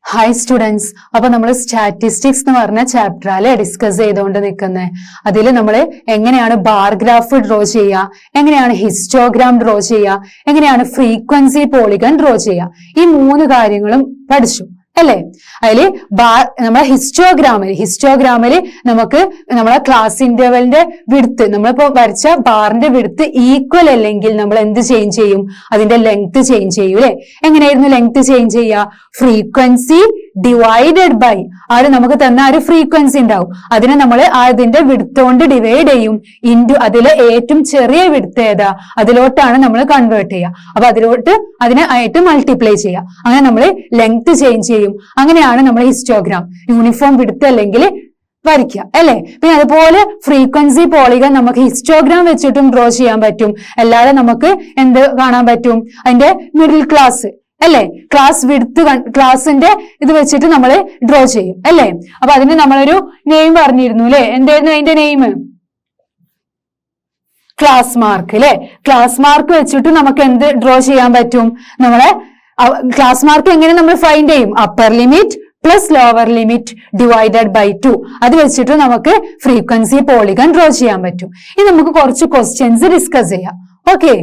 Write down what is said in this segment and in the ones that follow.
Hi students. അപ്പൊ നമ്മൾ statistics എന്ന് പറഞ്ഞ ചാപ്റ്ററില് ഡിസ്കസ് ചെയ്തുകൊണ്ട് നിൽക്കുന്നത്. അതിൽ നമ്മൾ എങ്ങനെയാണ് ബാർ ഗ്രാഫ് ഡ്രോ ചെയ്യുക, എങ്ങനെയാണ് ഹിസ്റ്റോഗ്രാം ഡ്രോ ചെയ്യുക, എങ്ങനെയാണ് ഫ്രീക്വൻസി പോളിഗൺ ഡ്രോ ചെയ്യുക, ഈ 3 കാര്യങ്ങളും പഠിച്ചു അല്ലേ. അതില് നമ്മളെ ഹിസ്റ്റോഗ്രാമില് നമുക്ക് നമ്മളെ ക്ലാസ് ഇന്റർവെലിന്റെ വിഡ്ത്ത്, നമ്മളിപ്പോ വരച്ച ബാറിന്റെ വിഡ്ത്ത് ഈക്വൽ അല്ലെങ്കിൽ നമ്മൾ എന്ത് ചേഞ്ച് ചെയ്യും, അതിന്റെ ലെങ്ത് ചേഞ്ച് ചെയ്യും അല്ലെ. എങ്ങനെയായിരുന്നു ലെങ്ത് ചേഞ്ച് ചെയ്യുക? ഫ്രീക്വൻസി ഡിവൈഡഡ് ബൈ ആര് നമുക്ക് തന്ന ഒരു ഫ്രീക്വൻസി ഉണ്ടാവും, അതിനെ നമ്മൾ അതിന്റെ വിഡ്ത്ത് കൊണ്ട് ഡിവൈഡ് ചെയ്യും ഇൻറ്റു അതിലെ ഏറ്റവും ചെറിയ വിഡ്ത്ത് ഏതാ അതിലോട്ടാണ് നമ്മൾ കൺവേർട്ട് ചെയ്യുക. അപ്പൊ അതിനെ ആയിട്ട് മൾട്ടിപ്ലൈ ചെയ്യുക. അങ്ങനെ നമ്മൾ ലെങ്ത് ചേഞ്ച് ചെയ്യും. അങ്ങനെയാണ് നമ്മൾ ഹിസ്റ്റോഗ്രാം യൂണിഫോം വിഡ്ത്ത് അല്ലെങ്കിൽ വരയ്ക്കുക അല്ലെ. പിന്നെ അതുപോലെ ഫ്രീക്വൻസി പോളിഗൺ നമുക്ക് ഹിസ്റ്റോഗ്രാം വെച്ചിട്ടും ഡ്രോ ചെയ്യാൻ പറ്റും. അല്ലാതെ നമുക്ക് എന്ത് കാണാൻ പറ്റും, അതിന്റെ മിഡിൽ ക്ലാസ് അല്ലെ, ക്ലാസ് വിഡ്ത്ത് ക്ലാസിന്റെ ഇത് വെച്ചിട്ട് നമ്മൾ ഡ്രോ ചെയ്യും അല്ലെ. അപ്പൊ അതിന് നമ്മളൊരു നെയിം പറഞ്ഞിരുന്നു അല്ലെ. എന്തായിരുന്നു അതിന്റെ നെയിം? ക്ലാസ് മാർക്ക് അല്ലെ. ക്ലാസ് മാർക്ക് വെച്ചിട്ട് നമുക്ക് എന്ത് ഡ്രോ ചെയ്യാൻ പറ്റും? നമ്മളെ ക്ലാസ് മാർക്ക് എങ്ങനെ നമ്മൾ ഫൈൻഡ് ചെയ്യും? Upper limit plus lower limit divided by 2. അത് വെച്ചിട്ട് നമുക്ക് ഫ്രീക്വൻസി പോളിഗൺ ഡ്രോ ചെയ്യാൻ പറ്റും. ഇനി നമുക്ക് കുറച്ച് ക്വസ്റ്റ്യൻസ് ഡിസ്കസ് ചെയ്യാം. Okay,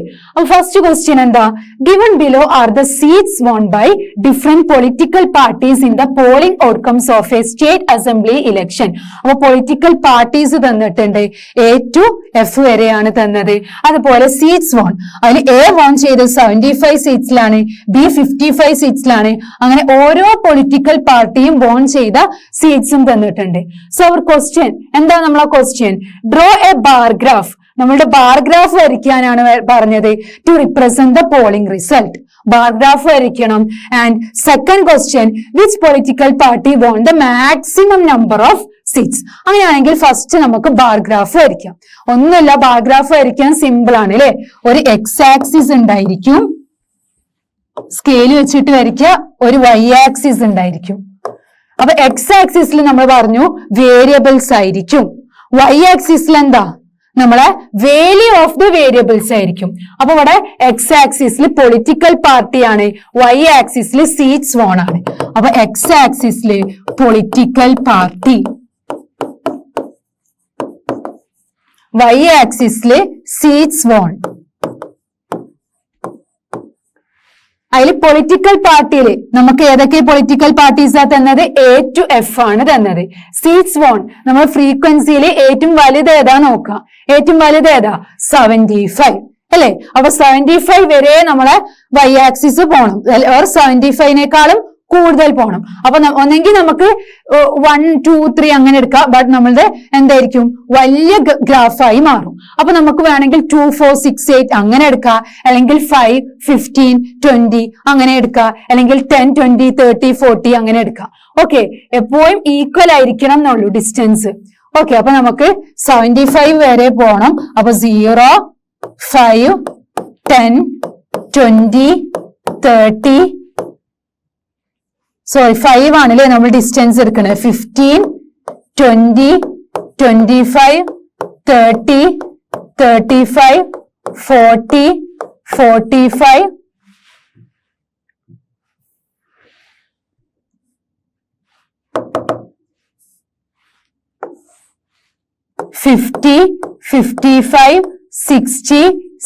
first question എന്താ? Given below are the seats won by different political parties in the polling outcomes of a state assembly election. അപ്പൊ പൊളിറ്റിക്കൽ പാർട്ടീസ് തന്നിട്ടുണ്ട്. A to F വരെയാണ് തന്നത്. അതുപോലെ സീറ്റ്സ് വോൺ, അതിൽ A von ചെയ്ത് 75 സീറ്റ്സിലാണ്, B 55 സീറ്റ്സിലാണ്. അങ്ങനെ ഓരോ പൊളിറ്റിക്കൽ പാർട്ടിയും വോൺ ചെയ്ത സീറ്റ്സും തന്നിട്ടുണ്ട്. സോ അവർ ക്വസ്റ്റ്യൻ എന്താ? നമ്മളെ question draw a bar graph, നമ്മളുടെ ബാർ ഗ്രാഫ് വരയ്ക്കാനാണ് പറഞ്ഞത്. To represent the polling result, bar graph വരയ്ക്കണം. And second question which political party won the maximum number of seats. അങ്ങനെയാണെങ്കിൽ ഫസ്റ്റ് നമുക്ക് ബാർ ഗ്രാഫ് വരയ്ക്കാം. ഒന്നുമില്ല, ബാർ ഗ്രാഫ് വരയ്ക്കാൻ simple ആണ് അല്ലെ. ഒരു എക്സ് ആക്സിസ് ഉണ്ടായിരിക്കും, സ്കെയിൽ വെച്ചിട്ട് വരയ്ക്കുക. ഒരു വൈ ആക്സിസ് ഉണ്ടായിരിക്കും. അപ്പൊ എക്സ് ആക്സിസിൽ നമ്മൾ പറഞ്ഞു വേരിയബിൾസ് ആയിരിക്കും. വൈ ആക്സിസിൽ എന്താ? നമ്മളെ വാല്യൂ ഓഫ് ദ വേരിയബിൾസ് ആയിരിക്കും. അപ്പൊ ഇവിടെ എക്സ് ആക്സിസിൽ പൊളിറ്റിക്കൽ പാർട്ടിയാണ്, വൈ ആക്സിസിൽ സീറ്റ്സ് വോൺ ആണ്. അപ്പൊ എക്സ് ആക്സിസിൽ പൊളിറ്റിക്കൽ പാർട്ടി, വൈ ആക്സിസിൽ സീറ്റ്സ് വോൺ. അതിൽ പൊളിറ്റിക്കൽ പാർട്ടിയിൽ നമുക്ക് ഏതൊക്കെ പൊളിറ്റിക്കൽ പാർട്ടീസാ തന്നത്? A to F ആണ് തന്നത്. സീറ്റ്സ് വോൺ നമ്മൾ ഫ്രീക്വൻസിയിൽ ഏറ്റവും വലുത് ഏതാ നോക്കാം. ഏറ്റവും വലുത് ഏതാ? 75 അല്ലെ. അപ്പൊ 75 വരെ നമ്മളെ വൈ ആക്സിസ് പോണം, 75നേക്കാളും കൂടുതൽ പോണം. അപ്പൊ ഒന്നെങ്കിൽ നമുക്ക് 1, 2, 3 അങ്ങനെ എടുക്കാം. ബട്ട് നമ്മളുടെ എന്തായിരിക്കും? വലിയ ഗ്രാഫായി മാറും. അപ്പൊ നമുക്ക് വേണമെങ്കിൽ 2, 4, 6, 8 അങ്ങനെ എടുക്കാം. അല്ലെങ്കിൽ 5, 15, 20 അങ്ങനെ എടുക്കാം. അല്ലെങ്കിൽ 10, 20, 30, 40 അങ്ങനെ എടുക്കാം. ഓക്കെ, എപ്പോഴും ഈക്വൽ ആയിരിക്കണം എന്നുള്ളൂ ഡിസ്റ്റൻസ്. ഓക്കെ, അപ്പൊ നമുക്ക് 75 വരെ പോണം. അപ്പൊ 0, 5, 10, 20, 30, സോറി 5 ആണല്ലേ നമ്മൾ ഡിസ്റ്റൻസ് എടുക്കണത്. 15, 20, 25, 30, 35, 40, 45, 50, 55, 60,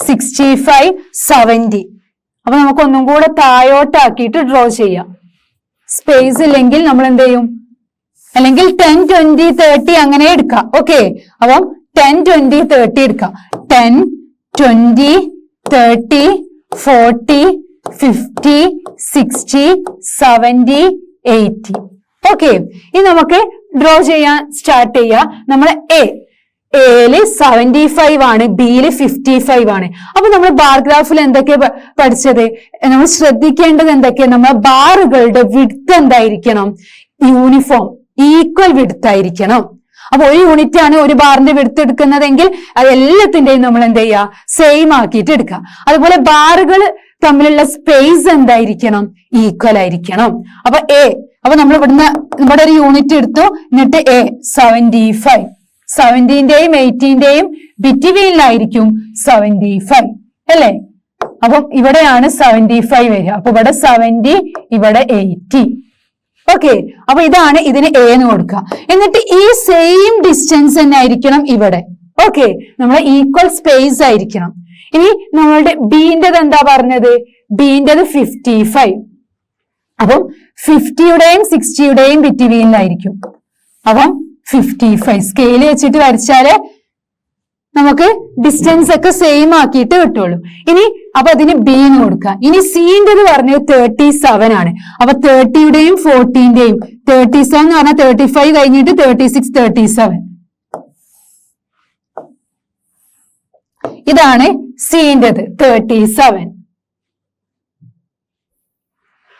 65, 70. അപ്പൊ നമുക്ക് ഒന്നും കൂടെ താഴോട്ടാക്കിയിട്ട് ഡ്രോ ചെയ്യാം. സ്പേസ് ഇല്ലെങ്കിൽ നമ്മൾ എന്ത് ചെയ്യും? അല്ലെങ്കിൽ 10, 20, 30 അങ്ങനെ എടുക്കാം. ഓക്കെ, അപ്പം 10, 20, 30 എടുക്കാം. 10, 20, 30, 40, 50, 60, 70, 80. ഓക്കെ, ഇനി നമുക്ക് ഡ്രോ ചെയ്യാൻ സ്റ്റാർട്ട് ചെയ്യാം. നമ്മളെ എയില് 75 ആണ്, ബിയില് 55 ആണ്. അപ്പൊ നമ്മൾ ബാർ ഗ്രാഫിൽ എന്തൊക്കെ പഠിച്ചത്? നമ്മൾ ശ്രദ്ധിക്കേണ്ടത് എന്തൊക്കെയാ? നമ്മളെ ബാറുകളുടെ വിഡ്ത്ത് എന്തായിരിക്കണം? യൂണിഫോം, ഈക്വൽ വിഡ്ത്ത് ആയിരിക്കണം. അപ്പൊ ഒരു യൂണിറ്റ് ആണ് ഒരു ബാറിന്റെ വിഡ്ത്ത് എടുക്കുന്നതെങ്കിൽ അത് എല്ലാത്തിന്റെയും നമ്മൾ എന്ത് ചെയ്യുക? സെയിം ആക്കിയിട്ട് എടുക്കുക. അതുപോലെ ബാറുകൾ തമ്മിലുള്ള സ്പേസ് എന്തായിരിക്കണം? ഈക്വൽ ആയിരിക്കണം. അപ്പൊ നമ്മൾ ഇവിടെ ഒരു യൂണിറ്റ് എടുത്തു. എന്നിട്ട് 75, 70ന്റെയും 80ന്റെയും ബിറ്റ്വീനിലായിരിക്കും 75 അല്ലേ. അപ്പം ഇവിടെയാണ് 75 വരിക. അപ്പൊ ഇവിടെ 70, ഇവിടെ 80. ഓക്കെ, അപ്പൊ ഇതാണ് ഇതിന് എ എന്ന് കൊടുക്കുക. എന്നിട്ട് ഈ സെയിം ഡിസ്റ്റൻസ് തന്നെ ആയിരിക്കണം ഇവിടെ. ഓക്കെ, നമ്മൾ ഈക്വൽ സ്പേസ് ആയിരിക്കണം. ഇനി നമ്മളുടെ ബിന്റേത് എന്താ പറഞ്ഞത്? ബിന്റേത് 55. അപ്പം 50യുടെയും 60യുടെയും ബിറ്റ്വീനിലായിരിക്കും. അപ്പം 55 സ്കെയിൽ വെച്ചിട്ട് വരച്ചാല് നമുക്ക് ഡിസ്റ്റൻസ് ഒക്കെ സെയിം ആക്കിയിട്ട് കിട്ടുള്ളൂ. ഇനി അപ്പൊ അതിന് ബി എന്ന് കൊടുക്കുക. ഇനി സിന്റേത് പറഞ്ഞത് 37 ആണ്. അപ്പൊ 30യുടെയും 40ന്റെയും 37 എന്ന് പറഞ്ഞാൽ 35 കഴിഞ്ഞിട്ട് 36, 37. ഇതാണ് സിന്റേത് 37.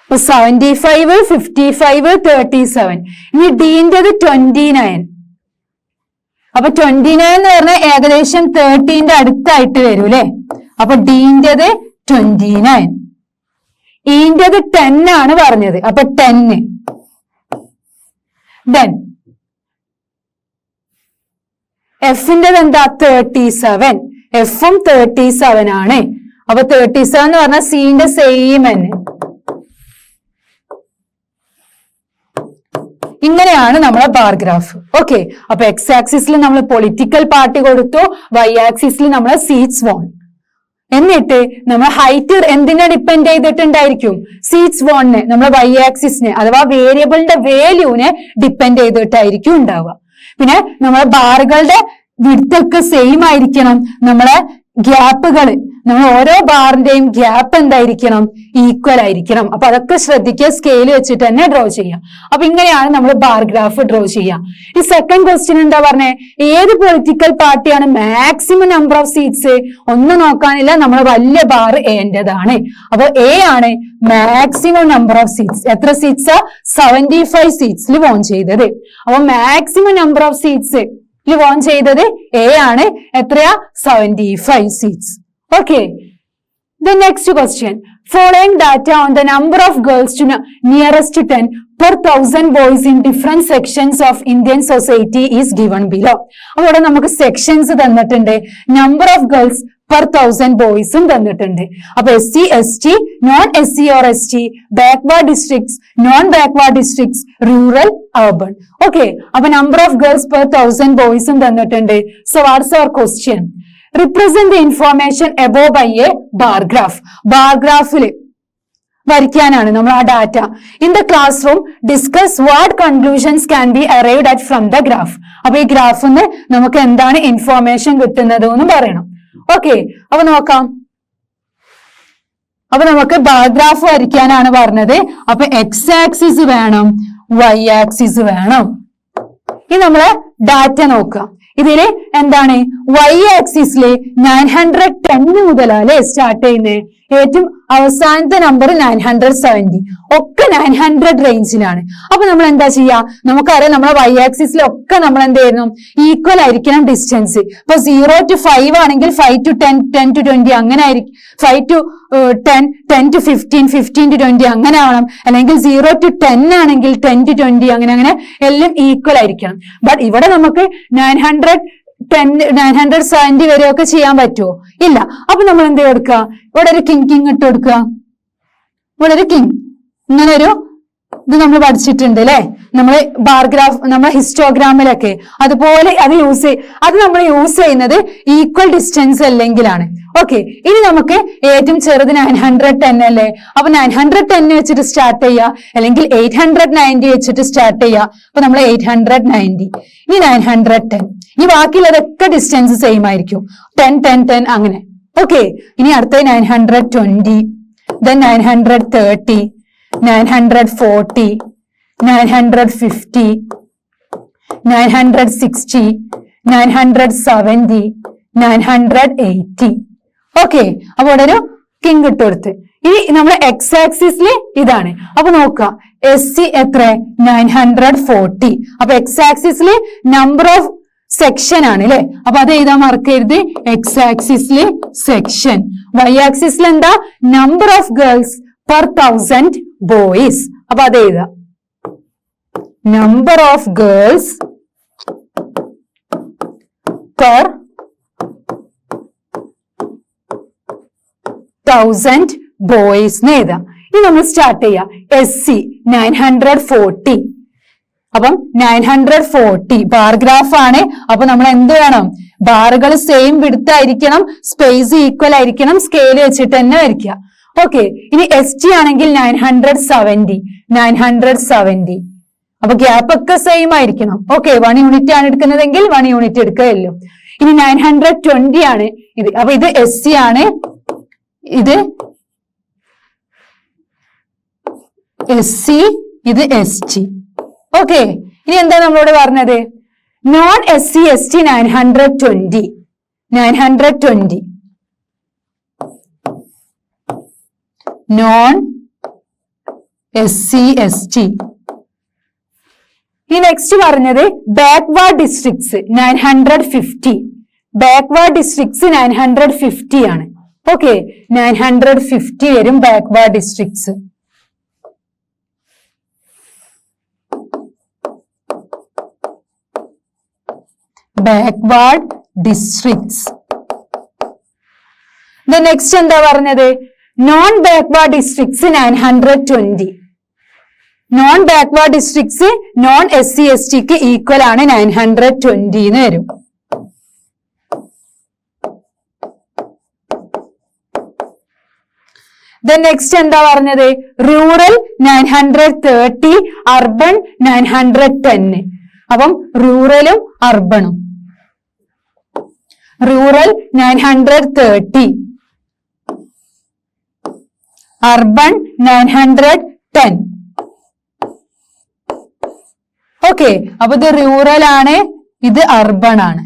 75, 55, 37. ഇനി ഡിന്റേത് 29. അപ്പൊ 29 എന്ന് പറഞ്ഞാൽ ഏകദേശം 30ന്റെ അടുത്തായിട്ട് വരും അല്ലെ. അപ്പൊ ഡിന്റേത് 29. ഇന്റേത് 10 ആണ് പറഞ്ഞത്. അപ്പൊ 10. ദെൻ എഫിന്റേത് എന്താ? 37. എഫും 37 ആണ്. അപ്പൊ 37 എന്ന് പറഞ്ഞാൽ സിന്റെ സെയിം തന്നെ. ഇങ്ങനെയാണ് നമ്മളെ ബാർ ഗ്രാഫ്. ഓക്കെ, അപ്പൊ എക്സ് ആക്സിസിൽ നമ്മൾ പൊളിറ്റിക്കൽ പാർട്ടി കൊടുത്തു, വൈ ആക്സിസിൽ നമ്മൾ സീറ്റ്സ് വോൺ. എന്നിട്ട് നമ്മൾ ഹൈറ്റ് എന്തിനെ ഡിപ്പെൻഡ് ചെയ്തിട്ടുണ്ടായിരിക്കും? സീറ്റ്സ് വോണിനെ, നമ്മളെ വൈ ആക്സിസിനെ അഥവാ വേരിയബിളിന്റെ വാല്യൂവിനെ ഡിപ്പെൻഡ് ചെയ്തിട്ടായിരിക്കും ഉണ്ടാവുക. പിന്നെ നമ്മളെ ബാറുകളുടെ വിഡ്ത്ത് ഒക്കെ സെയിം ആയിരിക്കണം. നമ്മളെ ഗ്യാപ്പുകള്, നമ്മൾ ഓരോ ബാറിന്റെയും ഗ്യാപ്പ് എന്തായിരിക്കണം? ഈക്വൽ ആയിരിക്കണം. അപ്പൊ അതൊക്കെ ശ്രദ്ധിക്കുക, സ്കെയിൽ വെച്ചിട്ട് തന്നെ ഡ്രോ ചെയ്യാം. അപ്പൊ ഇങ്ങനെയാണ് നമ്മൾ ബാർ ഗ്രാഫ് ഡ്രോ ചെയ്യാം. ഈ സെക്കൻഡ് ക്വസ്റ്റ്യൻ എന്താ പറഞ്ഞേ? ഏത് പൊളിറ്റിക്കൽ പാർട്ടിയാണ് മാക്സിമം നമ്പർ ഓഫ് സീറ്റ്സ്? ഒന്നും നോക്കാനില്ല, നമ്മൾ വലിയ ബാർ എന്റേതാണ്. അപ്പൊ എ ആണ് മാക്സിമം നമ്പർ ഓഫ് സീറ്റ്സ്. എത്ര സീറ്റ്സാ? 75 സീറ്റ്സിൽ വോൺ ചെയ്തത്. അപ്പൊ maximum number of seats won ചെയ്തത് എ ആണ്. എത്രയാ? 75 seats. Okay. The next question. Following data on the number of girls to nearest to 10 per 1000 boys in different sections of Indian society is given below. അവിടെ നമുക്ക് sections തന്നിട്ടുണ്ട്, number of girls per 1000 ബോയ്സും തന്നിട്ടുണ്ട്. അപ്പൊ SC, ST, non SC or ST, backward districts, non backward districts, rural, urban. Okay, അപ്പൊ number of girls per 1000 ബോയ്സും തന്നിട്ടുണ്ട്. So what's our question? Represent the information above by a bar graph. Bar ഗ്രാഫിൽ വരയ്ക്കാനാണ് നമ്മൾ ആ data. In the class room discuss what conclusions can be arrived at from the graph. അപ്പൊ ഈ ഗ്രാഫിൽ നിന്ന് നമുക്ക് എന്താണ് ഇൻഫോർമേഷൻ കിട്ടുന്നത് എന്ന് പറയണം. ഓക്കെ, അപ്പൊ നോക്കാം. അപ്പൊ നമുക്ക് ബാർ ഗ്രാഫ് വരയ്ക്കാനാണ് പറഞ്ഞത്. അപ്പൊ എക്സ് ആക്സിസ് വേണം, വൈ ആക്സിസ് വേണം. ഇനി നമ്മളെ ഡാറ്റ നോക്കാം. ഇതില് എന്താണ്? വൈ ആക്സിസില് 910 മുതലല്ലേ സ്റ്റാർട്ട് ചെയ്യുന്നത്. ഏറ്റവും അവസാനത്തെ നമ്പർ 970, ഒക്കെ 900 റേഞ്ചിലാണ്. അപ്പൊ നമ്മൾ എന്താ ചെയ്യാ? നമുക്കറിയാം നമ്മളെ വൈ ആക്സിസിലൊക്കെ നമ്മൾ എന്ത് ചെയ്യുന്നു? ഈക്വൽ ആയിരിക്കണം ഡിസ്റ്റൻസ്. ഇപ്പൊ 0 to 5 ആണെങ്കിൽ 5 to 10, 10 to 20 അങ്ങനെ ആയിരിക്കും. 5 to 10, 10 to 15, 15 to 20 അങ്ങനെ ആവണം. അല്ലെങ്കിൽ 0 to 10 ആണെങ്കിൽ 10 to 20 അങ്ങനെ എല്ലാം ഈക്വൽ ആയിരിക്കണം. ബട്ട് ഇവിടെ നമുക്ക് 970 വരെയൊക്കെ ചെയ്യാൻ പറ്റുമോ? ഇല്ല. അപ്പൊ നമ്മൾ എന്ത് കൊടുക്കുക? ഇവിടെ ഒരു കിങ് ഇട്ട് കൊടുക്കുക. ഇവിടെ ഒരു കിങ്, ഇങ്ങനെ ഒരു ഇത് നമ്മൾ പഠിച്ചിട്ടുണ്ട് അല്ലെ, നമ്മൾ ബാർ ഗ്രാഫ്, നമ്മളെ ഹിസ്റ്റോഗ്രാമിലൊക്കെ അതുപോലെ അത് നമ്മൾ യൂസ് ചെയ്യുന്നത് ഈക്വൽ ഡിസ്റ്റൻസ് അല്ലെങ്കിലാണ്. ഓക്കെ, ഇനി നമുക്ക് ഏറ്റവും ചെറുത് 910 അല്ലേ. അപ്പൊ 910 വെച്ചിട്ട് സ്റ്റാർട്ട് ചെയ്യുക, അല്ലെങ്കിൽ 890 വെച്ചിട്ട് സ്റ്റാർട്ട് ചെയ്യുക. അപ്പൊ നമ്മൾ 890, ഇനി 910, ഈ ബാക്കിയുള്ളതൊക്കെ ഡിസ്റ്റൻസ് സെയിം ആയിരിക്കും. 10, 10, 10 അങ്ങനെ. ഓക്കെ, ഇനി അടുത്ത 920, then 930, 940, 950, 960, 970, 980. ഓക്കെ, അപ്പൊ ഇവിടെ ഒരു കിങ് ഇട്ട് കൊടുത്ത്. ഇനി നമ്മുടെ എക്സ് ആക്സിസിൽ ഇതാണ്. അപ്പൊ നോക്കുക, SC എത്ര? 940. അപ്പൊ എക്സ് ആക്സിസിൽ നമ്പർ ഓഫ് സെക്ഷൻ ആണ് അല്ലെ. അപ്പൊ അത് എഴുതാൻ മറക്കരുത്. എക്സ് ആക്സിസിൽ സെക്ഷൻ. വൈ ആക്സിസിൽ എന്താ? Number of girls per 1000 boys. അപ്പൊ അത് എഴുതാം. Number of girls per 1000 boys എന്ന് എഴുതാം. ഇനി നമ്മൾ സ്റ്റാർട്ട് ചെയ്യാം. SC 940. അപ്പം 940 ബാർ ഗ്രാഫ് ആണ്. അപ്പൊ നമ്മൾ എന്ത് വേണം? ബാറുകൾ സെയിം വിഡ്ത്ത് ആയിരിക്കണം, സ്പേസ് ഈക്വൽ ആയിരിക്കണം, സ്കെയിൽ വെച്ചിട്ട് തന്നെ വരയ്ക്കുക. ഓക്കെ. ഇനി ST ആണെങ്കിൽ 970. അപ്പൊ ഗ്യാപ്പ് ഒക്കെ സെയിം ആയിരിക്കണം. ഓക്കെ. 1 യൂണിറ്റ് ആണ് എടുക്കുന്നതെങ്കിൽ 1 യൂണിറ്റ് എടുക്കുകയല്ലോ. ഇനി 920 ആണ് ഇത്. അപ്പൊ ഇത് SC ആണ്, ഇത് SC, ഇത് ST. ഓക്കെ. ഇനി എന്താ നമ്മളോട് പറഞ്ഞത്? Non SC ST 920. Non SC ST. ഈ നെക്സ്റ്റ് പറഞ്ഞത് ബാക്ക്വേർഡ് ഡിസ്ട്രിക്ട്സ് 950. ബാക്ക്വേർഡ് ഡിസ്ട്രിക്ട്സ് 950 ആണ്. ഓക്കെ. 950 വരും backward districts. Backward districts. Next എന്താ പറഞ്ഞത്? Non backward districts 920. Non backward districts non SC STക്ക് ഈക്വൽ ആണ് 920 എന്ന് വരും. നെക്സ്റ്റ് എന്താ പറഞ്ഞത്? Rural 930, urban 910. അപ്പം റൂറലും അർബണും. Rural 930, urban 910. ഓക്കെ. അപ്പൊ ഇത് റൂറൽ ആണ്, ഇത് അർബൺ ആണ്.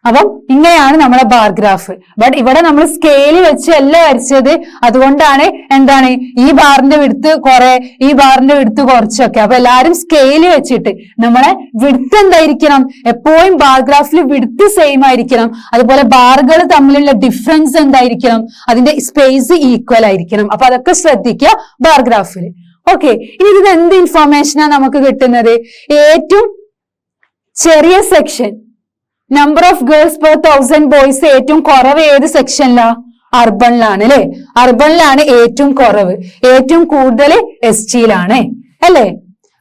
അപ്പം ഇങ്ങനെയാണ് നമ്മുടെ ബാർ ഗ്രാഫ്. ബട്ട് ഇവിടെ നമ്മൾ സ്കെയിൽ വെച്ച് അല്ല വരച്ചത്. അതുകൊണ്ടാണ് എന്താണ് ഈ ബാറിന്റെ വിഡ്ത്ത് കുറെ, ഈ ബാറിന്റെ വിഡ്ത്ത് കുറച്ചൊക്കെ. അപ്പൊ എല്ലാരും സ്കെയിൽ വെച്ചിട്ട് നമ്മളെ വിഡ്ത്ത് എന്തായിരിക്കണം? എപ്പോഴും ബാർ ഗ്രാഫിൽ വിഡ്ത്ത് സെയിം ആയിരിക്കണം. അതുപോലെ ബാറുകൾ തമ്മിലുള്ള ഡിഫറൻസ് എന്തായിരിക്കണം? അതിന്റെ സ്പേസ് ഈക്വൽ ആയിരിക്കണം. അപ്പൊ അതൊക്കെ ശ്രദ്ധിക്കുക ബാർ ഗ്രാഫിൽ. ഓക്കെ. ഇനി ഇത് എന്ത് ഇൻഫോർമേഷനാണ് നമുക്ക് കിട്ടുന്നത്? ഏറ്റവും ചെറിയ section, number of girls per 1000 boys ഏറ്റവും കുറവ് ഏത് സെക്ഷനിലാ? അർബണിലാണ് അല്ലെ? അർബണിലാണ് ഏറ്റവും കുറവ്. ഏറ്റവും കൂടുതൽ STയിലാണ് അല്ലെ?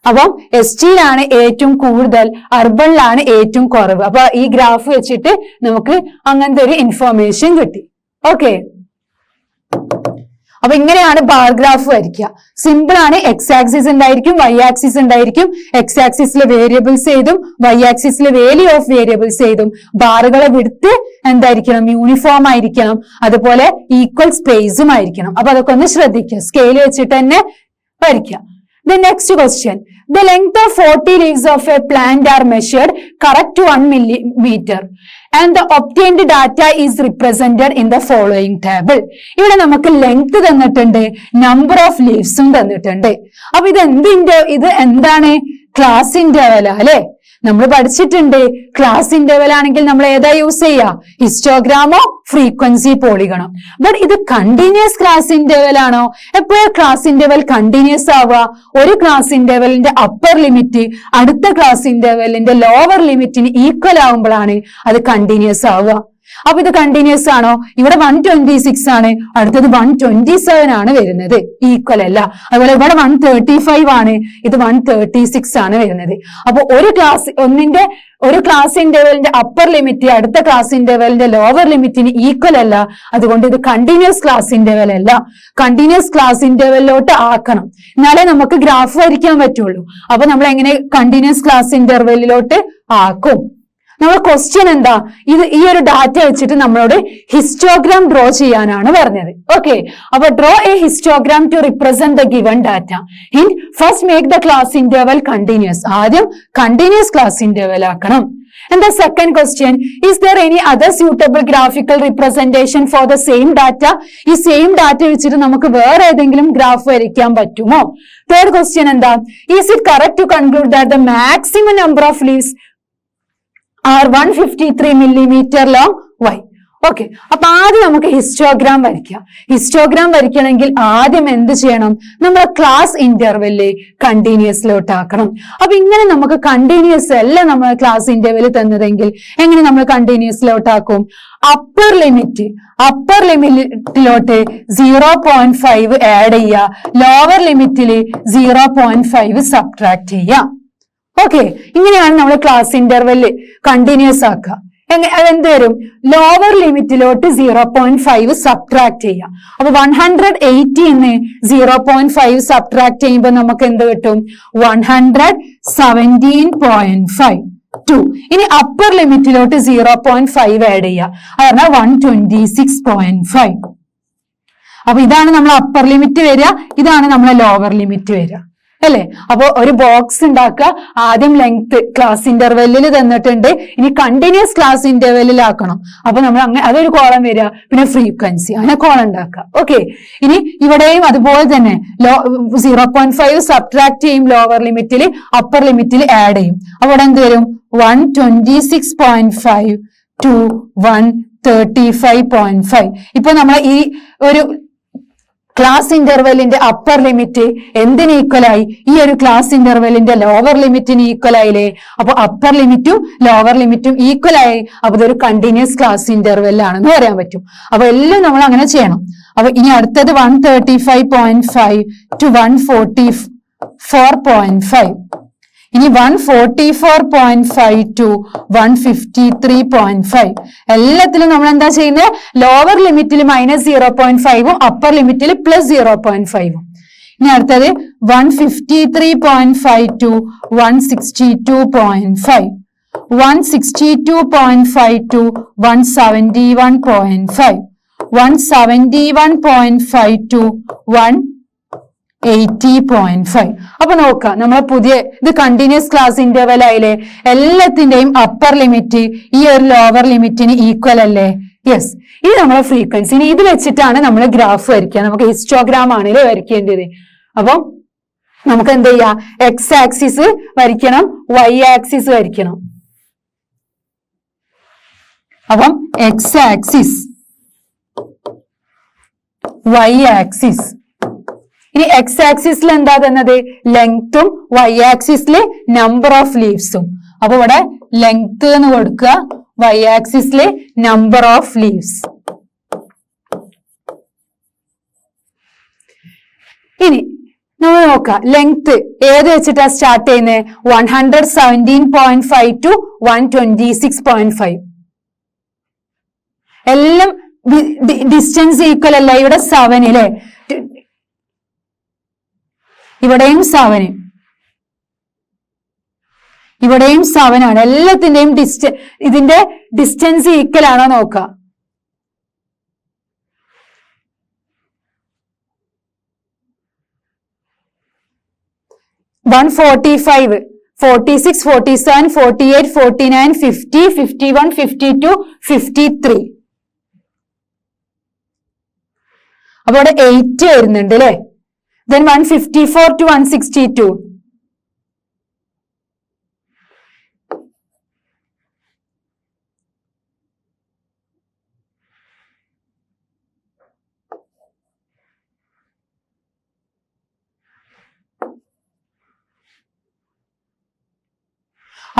അപ്പം STയിലാണ് ഏറ്റവും കൂടുതൽ, അർബണിലാണ് ഏറ്റവും കുറവ്. അപ്പൊ ഈ ഗ്രാഫ് വെച്ചിട്ട് നമുക്ക് അങ്ങനത്തെ ഒരു ഇൻഫോർമേഷൻ കിട്ടി. ഓക്കെ. അപ്പൊ ഇങ്ങനെയാണ് ബാർ ഗ്രാഫ് വരയ്ക്കുക. സിമ്പിൾ ആണ്. എക്സ് ആക്സിസ് ഉണ്ടായിരിക്കും, വൈ ആക്സിസ് ഉണ്ടായിരിക്കും. എക്സ് ആക്സിസിലെ വേരിയബിൾസ് എഴുതും, വൈ ആക്സിസിലെ വാല്യൂ ഓഫ് വേരിയബിൾസ് എഴുതും. ബാറുകളെ വിഡ്ത്ത് എന്തായിരിക്കണം? യൂണിഫോം ആയിരിക്കണം. അതുപോലെ ഈക്വൽ സ്പേസും ആയിരിക്കണം. അപ്പൊ അതൊക്കെ ഒന്ന് ശ്രദ്ധിക്കുക. സ്കെയിൽ വെച്ചിട്ട് തന്നെ വരയ്ക്കുക. The next question. The length of 40 leaves of a plant are measured correct to 1 millimeter and the obtained data is represented in the following table. ഇവിടെ നമുക്ക് ലെങ്ത് തന്നിട്ടുണ്ട്, നമ്പർ ഓഫ് ലീവ്സും തന്നിട്ടുണ്ട്. അപ്പൊ ഇത് എന്താണ്? ക്ലാസ് ഇന്റർവൽ അല്ലെ? നമ്മൾ പഠിച്ചിട്ടുണ്ട്. ക്ലാസ് ഇന്റർവൽ ആണെങ്കിൽ നമ്മൾ ഏതാ യൂസ് ചെയ്യുക? ഹിസ്റ്റോഗ്രാമോ ഫ്രീക്വൻസി പോളിഗണോ. ബട്ട് ഇത് കണ്ടിന്യൂസ് ക്ലാസ് ഇന്റർവൽ ആണോ? എപ്പോഴാ ക്ലാസ് ഇന്റർവൽ കണ്ടിന്യൂസ് ആവുക? ഒരു ക്ലാസ് ഇന്റർവലിന്റെ അപ്പർ ലിമിറ്റ് അടുത്ത ക്ലാസ് ഇന്റർവലിന്റെ ലോവർ ലിമിറ്റിന് ഈക്വൽ ആവുമ്പോഴാണ് അത് കണ്ടിന്യൂസ് ആവുക. അപ്പൊ ഇത് കണ്ടിന്യൂസ് ആണോ? ഇവിടെ 126 ആണ്, അടുത്തത് 127 ആണ് വരുന്നത്. ഈക്വൽ അല്ല. അതുപോലെ ഇവിടെ 135 ആണ്, ഇത് 136 ആണ് വരുന്നത്. അപ്പൊ ഒരു ക്ലാസ് ഇന്റർവലിന്റെ അപ്പർ ലിമിറ്റ് അടുത്ത ക്ലാസ് ഇന്റർവലിന്റെ ലോവർ ലിമിറ്റിന് ഈക്വൽ അല്ല. അതുകൊണ്ട് ഇത് കണ്ടിന്യൂസ് ക്ലാസ് ഇന്റർവൽ അല്ല. കണ്ടിന്യൂസ് ക്ലാസ് ഇന്റർവലിലോട്ട് ആക്കണം, എന്നാലേ നമുക്ക് ഗ്രാഫ് വരയ്ക്കാൻ പറ്റുള്ളൂ. അപ്പൊ നമ്മൾ എങ്ങനെ കണ്ടിന്യൂസ് ക്ലാസ് ഇന്റർവെല്ലിലോട്ട് ആക്കും? നമ്മുടെ ക്വസ്റ്റ്യൻ എന്താ? ഈ ഒരു ഡാറ്റ വെച്ചിട്ട് നമ്മളോട് ഹിസ്റ്റോഗ്രാം ഡ്രോ ചെയ്യാനാണ് പറഞ്ഞത്. ഓക്കെ. അപ്പൊ draw a histogram to represent the given data. Hint first make the class interval continuous. ആദ്യം കണ്ടിന്യൂസ് ക്ലാസ് ഇന്റർവൽ ആക്കണം. And the second question, is there any other suitable graphical representation for the same data? ഈ same data വെച്ചിട്ട് നമുക്ക് വേറെ ഏതെങ്കിലും graph വരയ്ക്കാൻ പറ്റുമോ? Third question എന്താ? Is it correct to conclude that the maximum number of leaves are 153 millimeter long? Why? Okay, അപ്പൊ ആദ്യം നമുക്ക് ഹിസ്റ്റോഗ്രാം വരയ്ക്കാം. ഹിസ്റ്റോഗ്രാം വരയ്ക്കണമെങ്കിൽ ആദ്യം എന്ത് ചെയ്യണം? നമ്മുടെ ക്ലാസ് ഇന്റർവെല് കണ്ടിന്യൂസിലോട്ടാക്കണം. അപ്പൊ ഇങ്ങനെ നമുക്ക് കണ്ടിന്യൂസ് അല്ല നമ്മൾ ക്ലാസ് ഇന്റർവെല് തന്നതെങ്കിൽ എങ്ങനെ നമ്മൾ കണ്ടിന്യൂസിലോട്ടാക്കും? അപ്പർ ലിമിറ്റിലോട്ട് 0.5 ആഡ് ചെയ്യുക, ലോവർ ലിമിറ്റില് 0.5 സബ്ട്രാക്ട് ചെയ്യുക. ഓക്കെ, ഇങ്ങനെയാണ് നമ്മൾ ക്ലാസ് ഇന്റർവെല് കണ്ടിന്യൂസ് ആക്കുക. അതെന്ത് വരും? ലോവർ ലിമിറ്റിലോട്ട് 0.5 സബ്ട്രാക്ട് ചെയ്യാം. അപ്പൊ 180 0.5 സബ്ട്രാക്ട് ചെയ്യുമ്പോൾ നമുക്ക് എന്ത് കിട്ടും? 117.5. ഇനി അപ്പർ ലിമിറ്റിലോട്ട് 0.5 ആഡ് ചെയ്യാം, അതാണ് 126.5. അപ്പൊ ഇതാണ് നമ്മൾ അപ്പർ ലിമിറ്റ് വരിക, ഇതാണ് നമ്മളെ ലോവർ ലിമിറ്റ് വരിക അല്ലെ? അപ്പൊ ഒരു ബോക്സ് ഉണ്ടാക്കുക. ആദ്യം ലെങ്ത് ക്ലാസ് ഇന്റർവെല്ലിൽ തന്നിട്ടുണ്ട്, ഇനി കണ്ടിന്യൂസ് ക്ലാസ് ഇന്റർവെല്ലിലാക്കണം. അപ്പൊ നമ്മൾ അങ്ങനെ അതൊരു കോളം വരിക, പിന്നെ ഫ്രീക്വൻസി അങ്ങനെ കോളം ഉണ്ടാക്കുക. ഓക്കെ, ഇനി ഇവിടെയും അതുപോലെ തന്നെ 0.5 സബ്ട്രാക്ട് ചെയ്യും ലോവർ ലിമിറ്റിൽ, അപ്പർ ലിമിറ്റിൽ ആഡ് ചെയ്യും. അപ്പൊ ഇവിടെ എന്ത് വരും? 126.5 to 135.5. ഇപ്പൊ നമ്മൾ ഈ ഒരു ക്ലാസ് ഇന്റർവെല്ലിന്റെ അപ്പർ ലിമിറ്റ് എന്തിന് ഈക്വലായി? ഈ ഒരു ക്ലാസ് ഇന്റർവെല്ലിന്റെ ലോവർ ലിമിറ്റിന് ഈക്വൽ ആയില്ലേ? അപ്പൊ അപ്പർ ലിമിറ്റും ലോവർ ലിമിറ്റും ഈക്വൽ ആയി. അപ്പൊ ഇതൊരു കണ്ടിന്യൂസ് ക്ലാസ് ഇന്റർവെൽ ആണെന്ന് പറയാൻ പറ്റും. അപ്പൊ എല്ലാം നമ്മൾ അങ്ങനെ ചെയ്യണം. അപ്പൊ ഇനി അടുത്തത് 135.5 to 144.5. ഇനി 144.5 to 153.5. എല്ലാത്തിലും നമ്മൾ എന്താ ചെയ്യുന്നത്? ലോവർ ലിമിറ്റിൽ -0.5ഉം അപ്പർ ലിമിറ്റിൽ +0.5ഉം. ഇനി അടുത്തത് 153.5 to 162.5, 162.5 to 171.5, 171.5 to 180.5. അപ്പൊ നോക്കാം, നമ്മൾ പുതിയ ഇത് കണ്ടിന്യൂസ് ക്ലാസ് ഇന്റർവെൽ ആയില്ലേ? എല്ലാത്തിന്റെയും അപ്പർ ലിമിറ്റ് ഈ ഒരു ലോവർ ലിമിറ്റിന് ഈക്വൽ അല്ലേ? യെസ്. ഇത് നമ്മളെ ഫ്രീക്വൻസി. ഇനി ഇത് വെച്ചിട്ടാണ് നമ്മൾ ഗ്രാഫ് വരയ്ക്കുക. നമുക്ക് ഹിസ്റ്റോഗ്രാം ആണല്ലേ വരയ്ക്കേണ്ടത്. അപ്പം നമുക്ക് എന്ത് ചെയ്യാം? എക്സ് ആക്സിസ് വരയ്ക്കണം, വൈ ആക്സിസ് വരയ്ക്കണം. അപ്പം എക്സ് ആക്സിസ്, വൈ ആക്സിസ്. ഇനി എക്സ് ആക്സിസിൽ എന്താ തന്നത്? ലെങ്ത്തും, വൈ ആക്സിസില് നമ്പർ ഓഫ് ലീവ്സും. അപ്പൊ ഇവിടെ ലെങ്ത് എന്ന് കൊടുക്കുക, വൈ ആക്സിസില് നമ്പർ ഓഫ് ലീവ്സ്. ഇനി നമ്മൾ നോക്കാം, ലെങ്ത് ഏത് വെച്ചിട്ടാ സ്റ്റാർട്ട് ചെയ്യുന്നത്? 117.5 to 126.5. എല്ലാം ഡിസ്റ്റൻസ് ഈക്വൽ അല്ല. ഇവിടെ 7 അല്ലേ? ഇവിടെയും 7, ഇവിടെയും 7 ആണ്. എല്ലാത്തിന്റെയും ഇതിന്റെ ഡിസ്റ്റൻസ് ഈക്വൽ ആണോ നോക്കാം. വൺ 45, 46, 47, 48, 49, 50, 51, 52, 53. അപ്പൊ ഇവിടെ 8 വരുന്നുണ്ട് അല്ലെ? Then 154 to 162.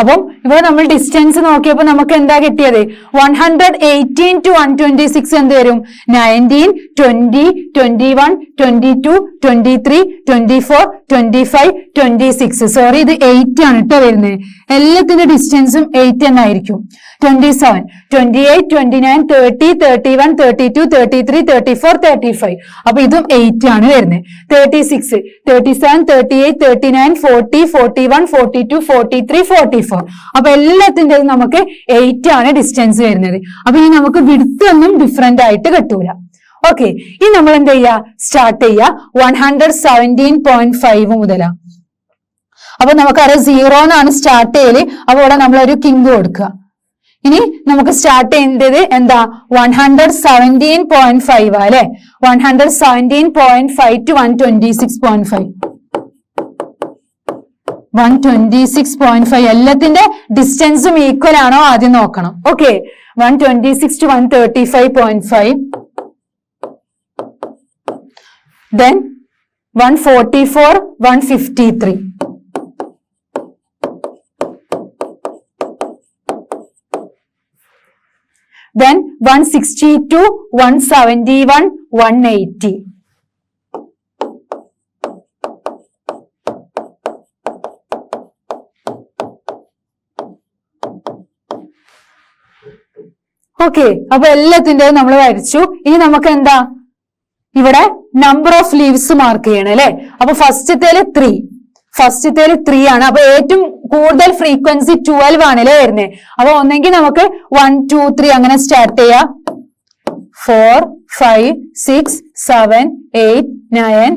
അപ്പം ഇവിടെ നമ്മൾ ഡിസ്റ്റൻസ് നോക്കിയപ്പോൾ നമുക്ക് എന്താ കിട്ടിയത്? 118 to 126 എന്ത് വരും? 19, 20, 21, 22, 23, 24, 25, 26. സോറി, ഇത് 8 ആണ് കേട്ടോ വരുന്നത്. എല്ലാത്തിന്റെ ഡിസ്റ്റൻസും 8 എന്നായിരിക്കും. 27, 28, 29, 30, 31, 32, 33, 34, 35. അപ്പൊ ഇതും 8 ആണ് വരുന്നത്. 36, 37, 38, 39, 40, 41, 42, 43, 44. അപ്പൊ എല്ലാത്തിന്റെയും നമുക്ക് 8 ആണ് ഡിസ്റ്റൻസ് വരുന്നത്. അപ്പൊ ഇനി നമുക്ക് വിഡ്ത്ത് ഒന്നും ഡിഫറെന്റ് ആയിട്ട് കിട്ടൂല. ഓക്കെ, ഇനി നമ്മൾ എന്ത് ചെയ്യാ? സ്റ്റാർട്ട് ചെയ്യാ 117.5 മുതലാ. അപ്പൊ നമുക്കറിയാം 0 എന്നാണ് സ്റ്റാർട്ട് ചെയ്യല്. അപ്പൊ ഇവിടെ നമ്മളൊരു കിങ് കൊടുക്കുക. ഇനി നമുക്ക് സ്റ്റാർട്ട് ചെയ്യേണ്ടത് എന്താ? 117.5 അല്ലെ? 117.5 to 126.5. 126.5 എല്ലാത്തിന്റെ ഡിസ്റ്റൻസും ഈക്വൽ ആണോ ആദ്യം നോക്കണം. Okay, 126 to 135.5, then 144, 153. Then 162, 171, 180. Okay, അപ്പൊ എല്ലാത്തിന്റെയും നമ്മൾ വരച്ചു. ഇനി നമുക്ക് എന്താ ഇവിടെ നമ്പർ ഓഫ് ലീവ്സ് മാർക്ക് ചെയ്യണം അല്ലെ. അപ്പൊ ഫസ്റ്റത്തേല് 3 ആണ്. അപ്പൊ ഏറ്റവും കൂടുതൽ ഫ്രീക്വൻസി 12 ആണല്ലേ വരുന്നത്. അപ്പൊ ഒന്നെങ്കിൽ നമുക്ക് 1, 2, 3 അങ്ങനെ സ്റ്റാർട്ട് ചെയ്യാം. 4, 5, 6, 7, 8, 9,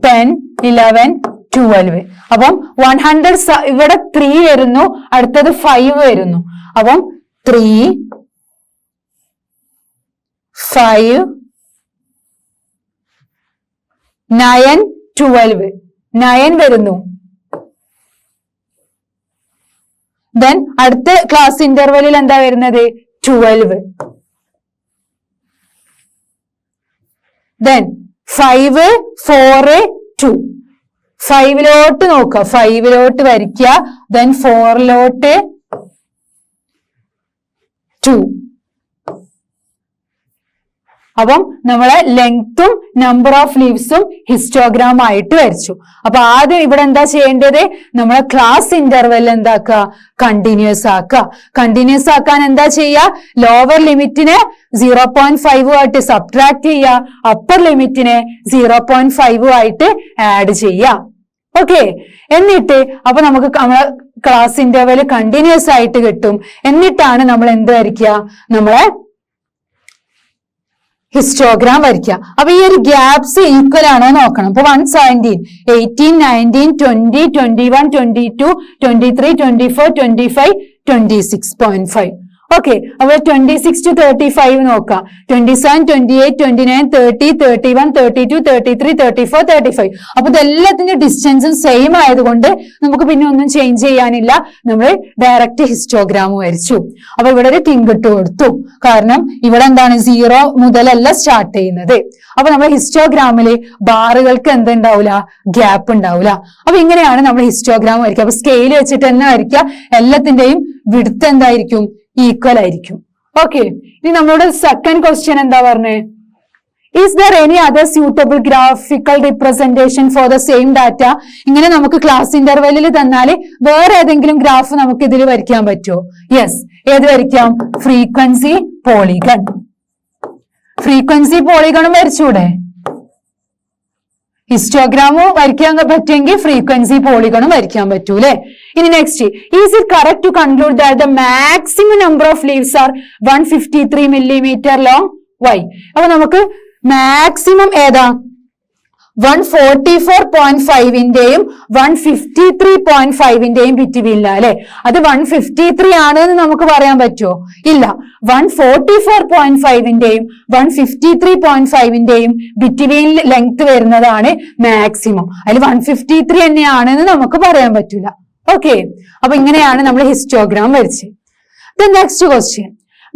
10, 11, 12. അപ്പം 100 ഇവിടെ 3 വരുന്നു, അടുത്തത് 5 വരുന്നു. അപ്പം 3, 5, 9, 12. 9 വരുന്നു. ദെൻ അടുത്ത ക്ലാസ് ഇന്റർവെലിൽ എന്താ വരുന്നത്? 12. ദെൻ 5, 4, 2. 5ലോട്ട് നോക്കുക, 5ലോട്ട് വരയ്ക്കുക. ദെൻ 4ലോട്ട് 2. അപ്പം നമ്മളെ ലെങ്ത്തും നമ്പർ ഓഫ് ലീവ്സും ഹിസ്റ്റോഗ്രാം ആയിട്ട് വരച്ചു. അപ്പൊ ആദ്യം ഇവിടെ എന്താ ചെയ്യേണ്ടത്? നമ്മളെ ക്ലാസ് ഇന്റർവെൽ എന്താക്കുക? കണ്ടിന്യൂസ് ആക്കുക. കണ്ടിന്യൂസ് ആക്കാൻ എന്താ ചെയ്യുക? ലോവർ ലിമിറ്റിനെ 0.5 ആയിട്ട് സബ്ട്രാക്ട് ചെയ്യുക, അപ്പർ ലിമിറ്റിനെ 0.5 ആയിട്ട് ആഡ് ചെയ്യുക. ഓക്കെ, എന്നിട്ട് അപ്പൊ നമുക്ക് നമ്മളെ ക്ലാസ് ഇന്റർവെൽ കണ്ടിന്യൂസ് ആയിട്ട് കിട്ടും. എന്നിട്ടാണ് നമ്മൾ എന്ത് വരയ്ക്കുക? നമ്മളെ ഹിസ്റ്റോഗ്രാം വരയ്ക്കുക. അപ്പൊ ഈ ഒരു ഗ്യാപ്സ് ഈക്വൽ ആണോ നോക്കണം. അപ്പൊ 117, 18, 19, 20, 21, 22, 23, 24, 25, 26.5. ഓക്കെ, അപ്പൊ 26 to 35 നോക്കാം. 27, 28, 29, 30, 31, 32, 33, 34, 35. അപ്പൊ ഇതെല്ലാത്തിന്റെ ഡിസ്റ്റൻസും സെയിം ആയതുകൊണ്ട് നമുക്ക് പിന്നെ ഒന്നും ചേഞ്ച് ചെയ്യാനില്ല. നമ്മൾ ഡയറക്റ്റ് ഹിസ്റ്റോഗ്രാം വരച്ചു. അപ്പൊ ഇവിടെ ഒരു ടിങ്ക് ഇട്ട് കൊടുത്തു. കാരണം ഇവിടെ എന്താണ് 0 മുതലല്ല സ്റ്റാർട്ട് ചെയ്യുന്നത്. അപ്പൊ നമ്മൾ ഹിസ്റ്റോഗ്രാമില് ബാറുകൾക്ക് എന്തുണ്ടാവില്ല? ഗ്യാപ്പ് ഉണ്ടാവില്ല. അപ്പൊ ഇങ്ങനെയാണ് നമ്മൾ ഹിസ്റ്റോഗ്രാം വരയ്ക്കുക. അപ്പൊ സ്കെയിൽ വെച്ചിട്ട് തന്നെ വരയ്ക്കുക. എല്ലാത്തിന്റെയും വിഡ്ത്ത് എന്തായിരിക്കും? ഈക്വൽ ആയിരിക്കും. ഓക്കെ, ഇനി നമ്മളോട് സെക്കൻഡ് ക്വസ്റ്റ്യൻ എന്താ പറഞ്ഞേ? Is there any other suitable graphical representation for the same data? ഇങ്ങനെ നമുക്ക് ക്ലാസ് ഇന്റർവെല്ലിൽ തന്നാല് വേറെ ഏതെങ്കിലും ഗ്രാഫ് നമുക്ക് ഇതിൽ വരയ്ക്കാൻ പറ്റുമോ? യെസ്, ഏത് വരയ്ക്കാം? Frequency polygon. ഫ്രീക്വൻസി പോളിഗണും വരച്ചൂടെ? ഹിസ്റ്റോഗ്രാമും വരയ്ക്കാൻ പറ്റുമെങ്കിൽ ഫ്രീക്വൻസി പോളിഗണും വരയ്ക്കാൻ പറ്റൂലേ. ഇനി next, is it correct to conclude that the maximum number of leaves are 153 millimeter long? Why? അപ്പൊ നമുക്ക് മാക്സിമം ഏതാ? 144.5ന്റെയും 153.5ന്റെയും ബിറ്റ്വീനില അല്ലെ. അത് 153 ആണ് എന്ന് നമുക്ക് പറയാൻ പറ്റുമോ? ഇല്ല. 144.5ന്റെയും 153.5ന്റെയും ബിറ്റ്വീൻ ലെങ്ത് വരുന്നതാണ് മാക്സിമം. അതിൽ 153 തന്നെയാണെന്ന് നമുക്ക് പറയാൻ പറ്റില്ല. ഓക്കെ, അപ്പൊ ഇങ്ങനെയാണ് നമ്മൾ ഹിസ്റ്റോഗ്രാം വരച്ചത്. The next question.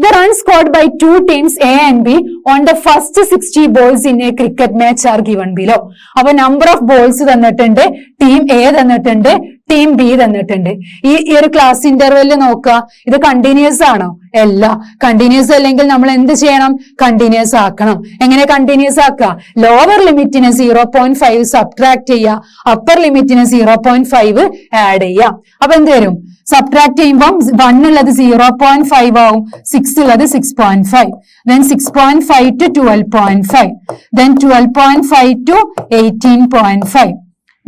The runs scored by two teams A and B on the first 60 balls in a cricket match are given below. അപ്പൊ നമ്പർ ഓഫ് ബോൾസ് തന്നിട്ടുണ്ട്. ടീം എ തന്നിട്ടുണ്ട്, ടീം ബി തന്നിട്ടുണ്ട്. ഈ ഒരു class ഇന്റർവെല്ലിൽ നോക്കുക, ഇത് continuous ആണോ? അല്ല. കണ്ടിന്യൂസ് അല്ലെങ്കിൽ നമ്മൾ എന്ത് ചെയ്യണം? കണ്ടിന്യൂസ് ആക്കണം. എങ്ങനെ കണ്ടിന്യൂസ് ആക്കുക? ലോവർ ലിമിറ്റിന് 0.5 സബ്ട്രാക്ട് ചെയ്യുക, അപ്പർ ലിമിറ്റിന് 0.5 ആഡ് ചെയ്യുക. അപ്പൊ എന്ത് വരും? സബ്ട്രാക്ട് ചെയ്യുമ്പോൾ 1 ഉള്ളത് 0.5 ആവും, 6 ഉള്ളത് 6.5, then 6.5 to 12.5, then 12.5 to 18.5,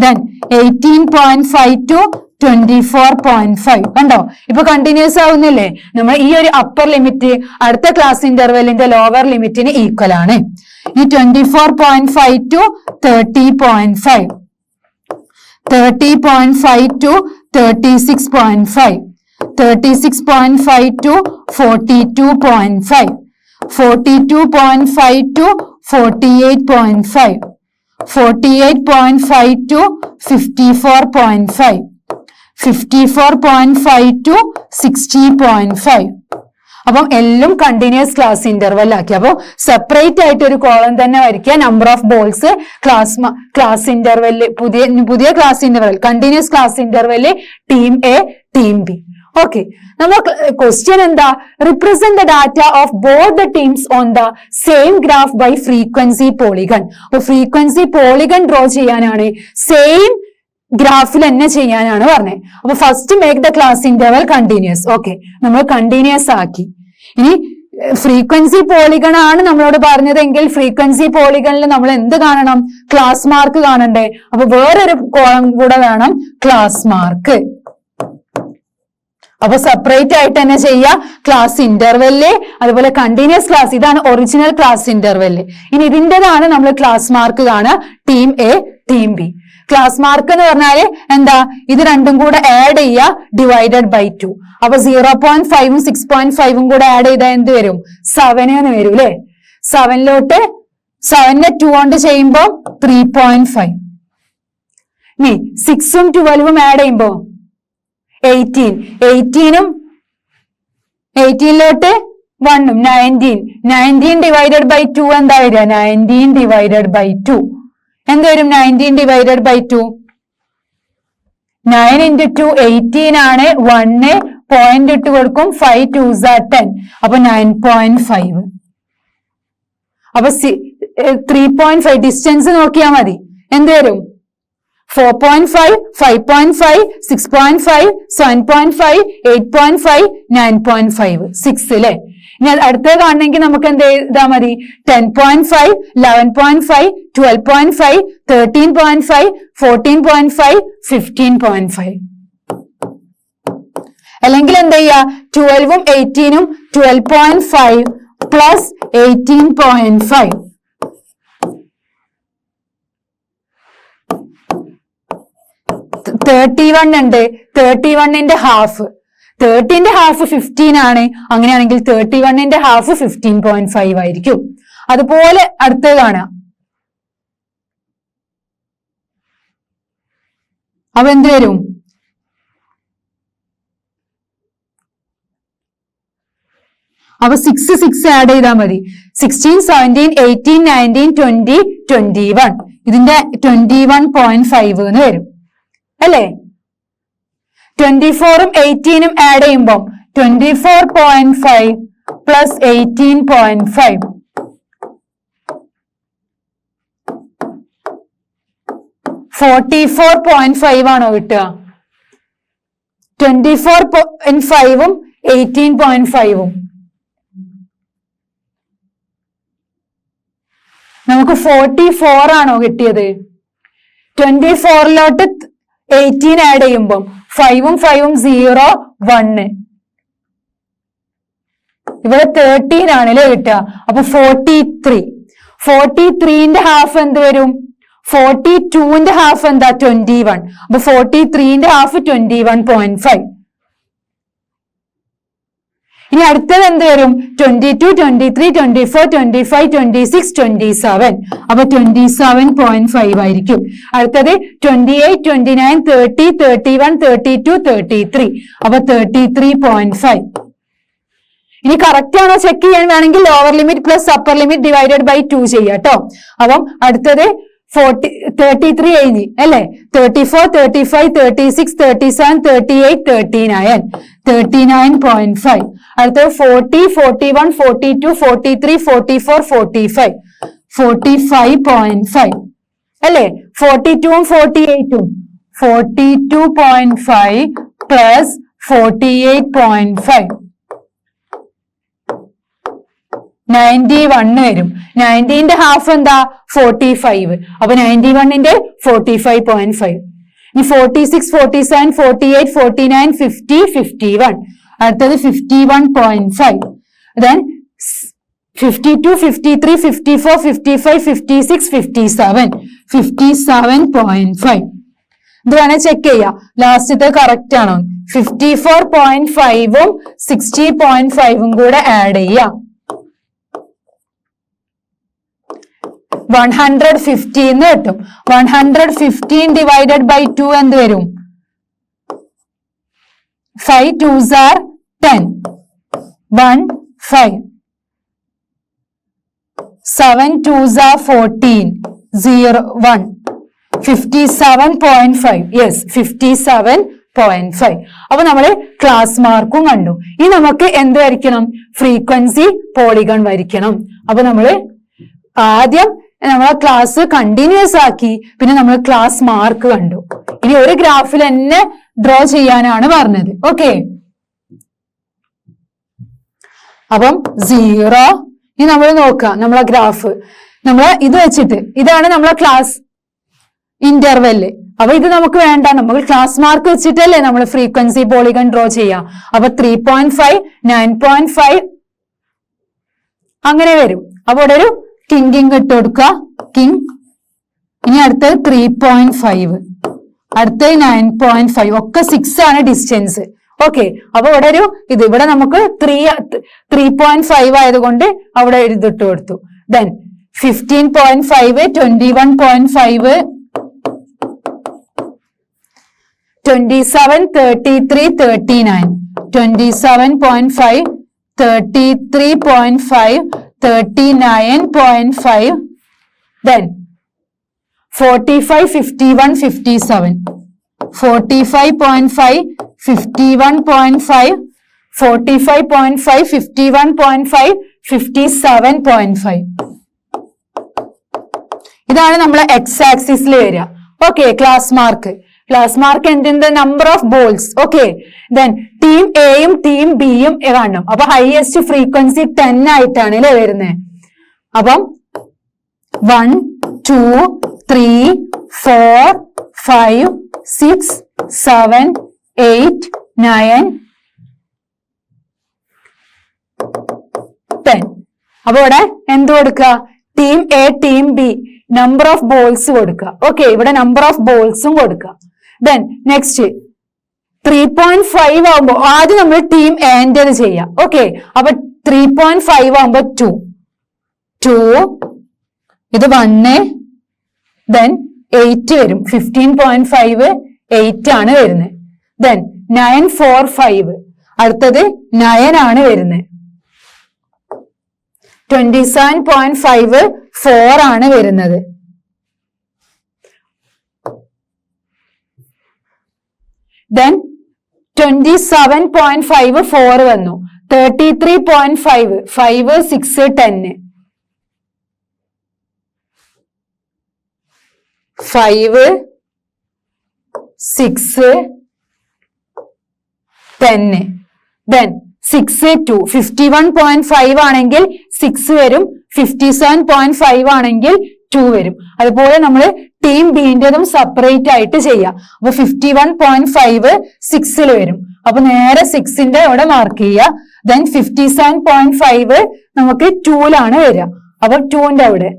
then 18.5 to 24.5. കണ്ടോ? ഇപ്പൊ കണ്ടിന്യൂസ് ആവുന്നില്ലേ? നമ്മൾ ഈ ഒരു അപ്പർ ലിമിറ്റ് അടുത്ത ക്ലാസ് ഇന്റർവെല്ലിന്റെ ലോവർ ലിമിറ്റിന് ഈക്വൽ ആണ്. ഈ 24.5 to 30.5, 30.5 to 36.5, 36.5 to 42.5, 42.5 to 48.5, 48.5 to 54.5. 54.5 to 60.5. അപ്പം എല്ലാം കണ്ടിന്യൂസ് ക്ലാസ് ഇന്റർവെൽ ആക്കി. അപ്പോൾ സെപ്പറേറ്റ് ആയിട്ട് ഒരു കോളം തന്നെ വരയ്ക്കുക. Number of balls class interval പുതിയ class interval continuous class interval team A team B. Okay, നമ്മൾ ക്വസ്റ്റ്യൻ എന്താ? Represent the data of both the teams on the same graph by frequency polygon. അപ്പൊ frequency polygon draw ചെയ്യാനാണ്, same ഗ്രാഫിൽ തന്നെ ചെയ്യാനാണ് പറഞ്ഞത്. അപ്പൊ first make the class interval continuous. Okay, നമ്മൾ കണ്ടിന്യൂസ് ആക്കി. ഇനി ഫ്രീക്വൻസി പോളിഗൺ ആണ് നമ്മളോട് പറഞ്ഞതെങ്കിൽ ഫ്രീക്വൻസി പോളിഗണിൽ നമ്മൾ എന്ത് കാണണം? ക്ലാസ് മാർക്ക് കാണണ്ടേ? അപ്പൊ വേറൊരു കോളം കൂടെ വേണം, ക്ലാസ് മാർക്ക്. അപ്പൊ സെപ്പറേറ്റ് ആയിട്ട് തന്നെ ചെയ്യുക. ക്ലാസ് ഇന്റർവെല് അതുപോലെ കണ്ടിന്യൂസ് ക്ലാസ്, ഇതാണ് ഒറിജിനൽ ക്ലാസ് ഇന്റർവെല്. ഇനി ഇതിൻ്റെതാണ് നമ്മൾ ക്ലാസ് മാർക്ക് കാണുക, team A team B. Class mark എന്ന് പറഞ്ഞാല് എന്താ? ഇത് രണ്ടും കൂടെ ആഡ് ചെയ്യുക, ഡിവൈഡഡ് ബൈ 2. അപ്പൊ 0.5ഉം 6.5ഉം കൂടെ ആഡ് ചെയ്താൽ എന്ത് വരും? 7 എന്ന് വരും അല്ലെ? 7ലോട്ട് 7നെ 2 കൊണ്ട് ചെയ്യുമ്പോ 3.5. ഇനി 6ഉം 12ഉം ആഡ് ചെയ്യുമ്പോ 18. 18ലോട്ട് 1ഉം 19. 19 ഡിവൈഡഡ് ബൈ 2 എന്താ വരിക? 19 ഡിവൈഡഡ് ബൈ 2 എന്ത് വരും? 19 ഡിവൈഡഡ് ബൈ 2. 9 into 2 18 ആണ്. 1 പോയിന്റ് ഇട്ട് കൊടുക്കും. 5 2s are 10. അപ്പൊ 9.5. അപ്പൊ 3.5 ഡിസ്റ്റൻസ് നോക്കിയാൽ മതി. എന്ത് വരും? 4.5, 5.5, 6.5, 7.5, 8.5, 9.5, 6 അല്ലേ? ഇനി അടുത്തത് കാണണമെങ്കിൽ നമുക്ക് എന്ത് ചെയ്താൽ മതി? 10.5, 11.5, 12.5, 13.5, 14.5, 15.5. അല്ലെങ്കിൽ എന്ത് ചെയ്യാ? 12ഉം 18ഉം 12.5 പ്ലസ് 18.5. 31 ഉണ്ട്. 31ന്റെ ഹാഫ്, 30ന്റെ ഹാഫ് 15 ആണ്. അങ്ങനെയാണെങ്കിൽ 31ന്റെ ഹാഫ് 15.5 ആയിരിക്കും. അതുപോലെ അടുത്തത് കാണാം. അപ്പൊ എന്ത് വരും? അപ്പൊ 6 ആഡ് ചെയ്താൽ മതി. 16, 17, 18, 19, 20, 21. ഇതിന്റെ 21.5 എന്ന് വരും അല്ലേ? 24ഉം 18ഉം ആഡ് ചെയ്യുമ്പോൾ 24.5 പ്ലസ് 18.5. 44.5 ആണോ കിട്ടുക? 24.5ഉം 18.5ഉം നമുക്ക് 44 ആണോ കിട്ടിയത്? 24ലോട്ട് 18 ആഡ് ചെയ്യുമ്പോൾ 5ഉം 5ഉം 0, 1. ഇവിടെ 13 ആണല്ലേ കിട്ടുക. അപ്പൊ 43. 43ന്റെ ഹാഫ് എന്ത് വരും? 42ന്റെ ഹാഫ് എന്താ? 21. അപ്പൊ 43ന്റെ ഹാഫ് 21.5. ഇനി അടുത്തത് എന്ത് വരും? 22, 23, 24, 25, 26, 27. അപ്പൊ 27.5 ആയിരിക്കും. അടുത്തത് 28, 29, 30, 31, 32, 33. അപ്പൊ 33.5. ഇനി കറക്റ്റ് ആണോ ചെക്ക് ചെയ്യാൻ വേണമെങ്കിൽ lower limit plus upper limit divided by 2 ചെയ്യാം കേട്ടോ. അപ്പം അടുത്തത് 33 എഴുതി അല്ലെ? 34, 35, 36, 37, 38, 39. 39.5. അടുത്തത് 40, 41, 42, 43, 44, 45. 45.5 അല്ലെ? 42ഉം 48ഉം 42.5 പ്ലസ് 48.5 91 വരും. 90ന്റെ ഹാഫ് എന്താ? 45. അപ്പൊ 91ന്റെ 45.5. ഇനി 46, 47, 48, 49, 50, 51. അടുത്തത് 51.5. then 52, 53, 54, 55, 56, 57. 57.5. ഇത് വേണേ ചെക്ക് ചെയ്യാം ലാസ്റ്റത്തെ കറക്റ്റ് ആണോ. 54.5ഉം 60.5ഉം കൂടെ ആഡ് ചെയ്യാം. 150 എന്ന് കിട്ടും. 115 ഡിവൈഡഡ് ബൈ 2 എന്ത് വരും? 5 2s are 10. 1 5. 7 2s are 14. 0 1. 57.5. Yes, 57.5. അപ്പൊ നമ്മള് ക്ലാസ് മാർക്കും കണ്ടു. ഇനി നമുക്ക് എന്ത് വരയ്ക്കണം? ഫ്രീക്വൻസി പോളിഗൺ വരയ്ക്കണം. അപ്പൊ നമ്മള് ആദ്യം നമ്മളെ ക്ലാസ് കണ്ടിന്യൂസ് ആക്കി, പിന്നെ നമ്മൾ ക്ലാസ് മാർക്ക് കണ്ടു. ഇനി ഒരു ഗ്രാഫിൽ തന്നെ ഡ്രോ ചെയ്യാനാണ് പറഞ്ഞത്. ഓക്കെ, അപ്പം 0. ഇനി നമ്മൾ നോക്കാം നമ്മളെ ഗ്രാഫ്. നമ്മള് ഇത് വെച്ചിട്ട് ഇതാണ് നമ്മളെ ക്ലാസ് ഇന്റർവെല്. അപ്പൊ ഇത് നമുക്ക് വേണ്ട, നമുക്ക് ക്ലാസ് മാർക്ക് വെച്ചിട്ടല്ലേ നമ്മൾ ഫ്രീക്വൻസി പോളിഗൺ ഡ്രോ ചെയ്യാം. അപ്പൊ 3.5 9.5 അങ്ങനെ വരും. അപ്പൊ ഇവിടെ ഒരു കിങ് ഇട്ട് കൊടുക്കുക, കിങ്. ഇനി അടുത്തത് 3.5, അടുത്തത് 9.5, ഒക്കെ 6 ആണ് ഡിസ്റ്റൻസ്. ഓക്കെ, അപ്പൊ ഇവിടെ ഒരു ഇവിടെ നമുക്ക് 3.5 ആയതുകൊണ്ട് അവിടെ ഇതിട്ട് കൊടുത്തു. ദെൻ 15.5 21.5 27 33 39 27.5 33.5 39.5 then 45 51 57 45.5 51.5 45.5 51.5 57.5 ഇതാണ് നമ്മളെ എക്സ് ആക്സിസിൽ വരിക. ഓക്കെ, ക്ലാസ് മാർക്ക് എന്തിന്റെ number of balls. Okay, then team എയും ടീം ബിയും കാണണം. അപ്പൊ ഹൈയസ്റ്റ് ഫ്രീക്വൻസി 10 ആയിട്ടാണ് അല്ലേ വരുന്നത്. അപ്പം 1 2 3 4 5 6 7 8 9 10. അപ്പൊ ഇവിടെ എന്ത് കൊടുക്കുക? Team A team B number of balls കൊടുക്കുക. ഓക്കെ, ഇവിടെ നമ്പർ ഓഫ് ബോൾസും കൊടുക്കുക. ദെൻ നെക്സ്റ്റ് 3.5 ആവുമ്പോ ആദ്യം നമ്മൾ ടീം എൻ്റെത് ചെയ്യാം. ഓക്കെ, അപ്പൊ 3.5 ആവുമ്പോ 2 ഇത് 1 ദെൻ 8 വരും. 15.5 8 ആണ് വരുന്നത്. ദെൻ 945 അടുത്തത് 9 ആണ് വരുന്നത്. 27.5 4 ആണ് വരുന്നത്. ദെൻ 27.5 4 വന്നു. 33.5 5 6 10 5 6 10 ദെൻ 6 2 51.5 ആണെങ്കിൽ 6 വരും. 57.5 ആണെങ്കിൽ 2 വരും. അതുപോലെ നമ്മൾ ടീം ബിന്റെതും സെപ്പറേറ്റ് ആയിട്ട് ചെയ്യാം. അപ്പൊ 51.5 6 വരും. അപ്പൊ നേരെ 6ന്റെ അവിടെ മാർക്ക് ചെയ്യുക. ദെൻ 57.5 നമുക്ക് 2 വരിക. അപ്പൊ 2ന്റെ അവിടെ.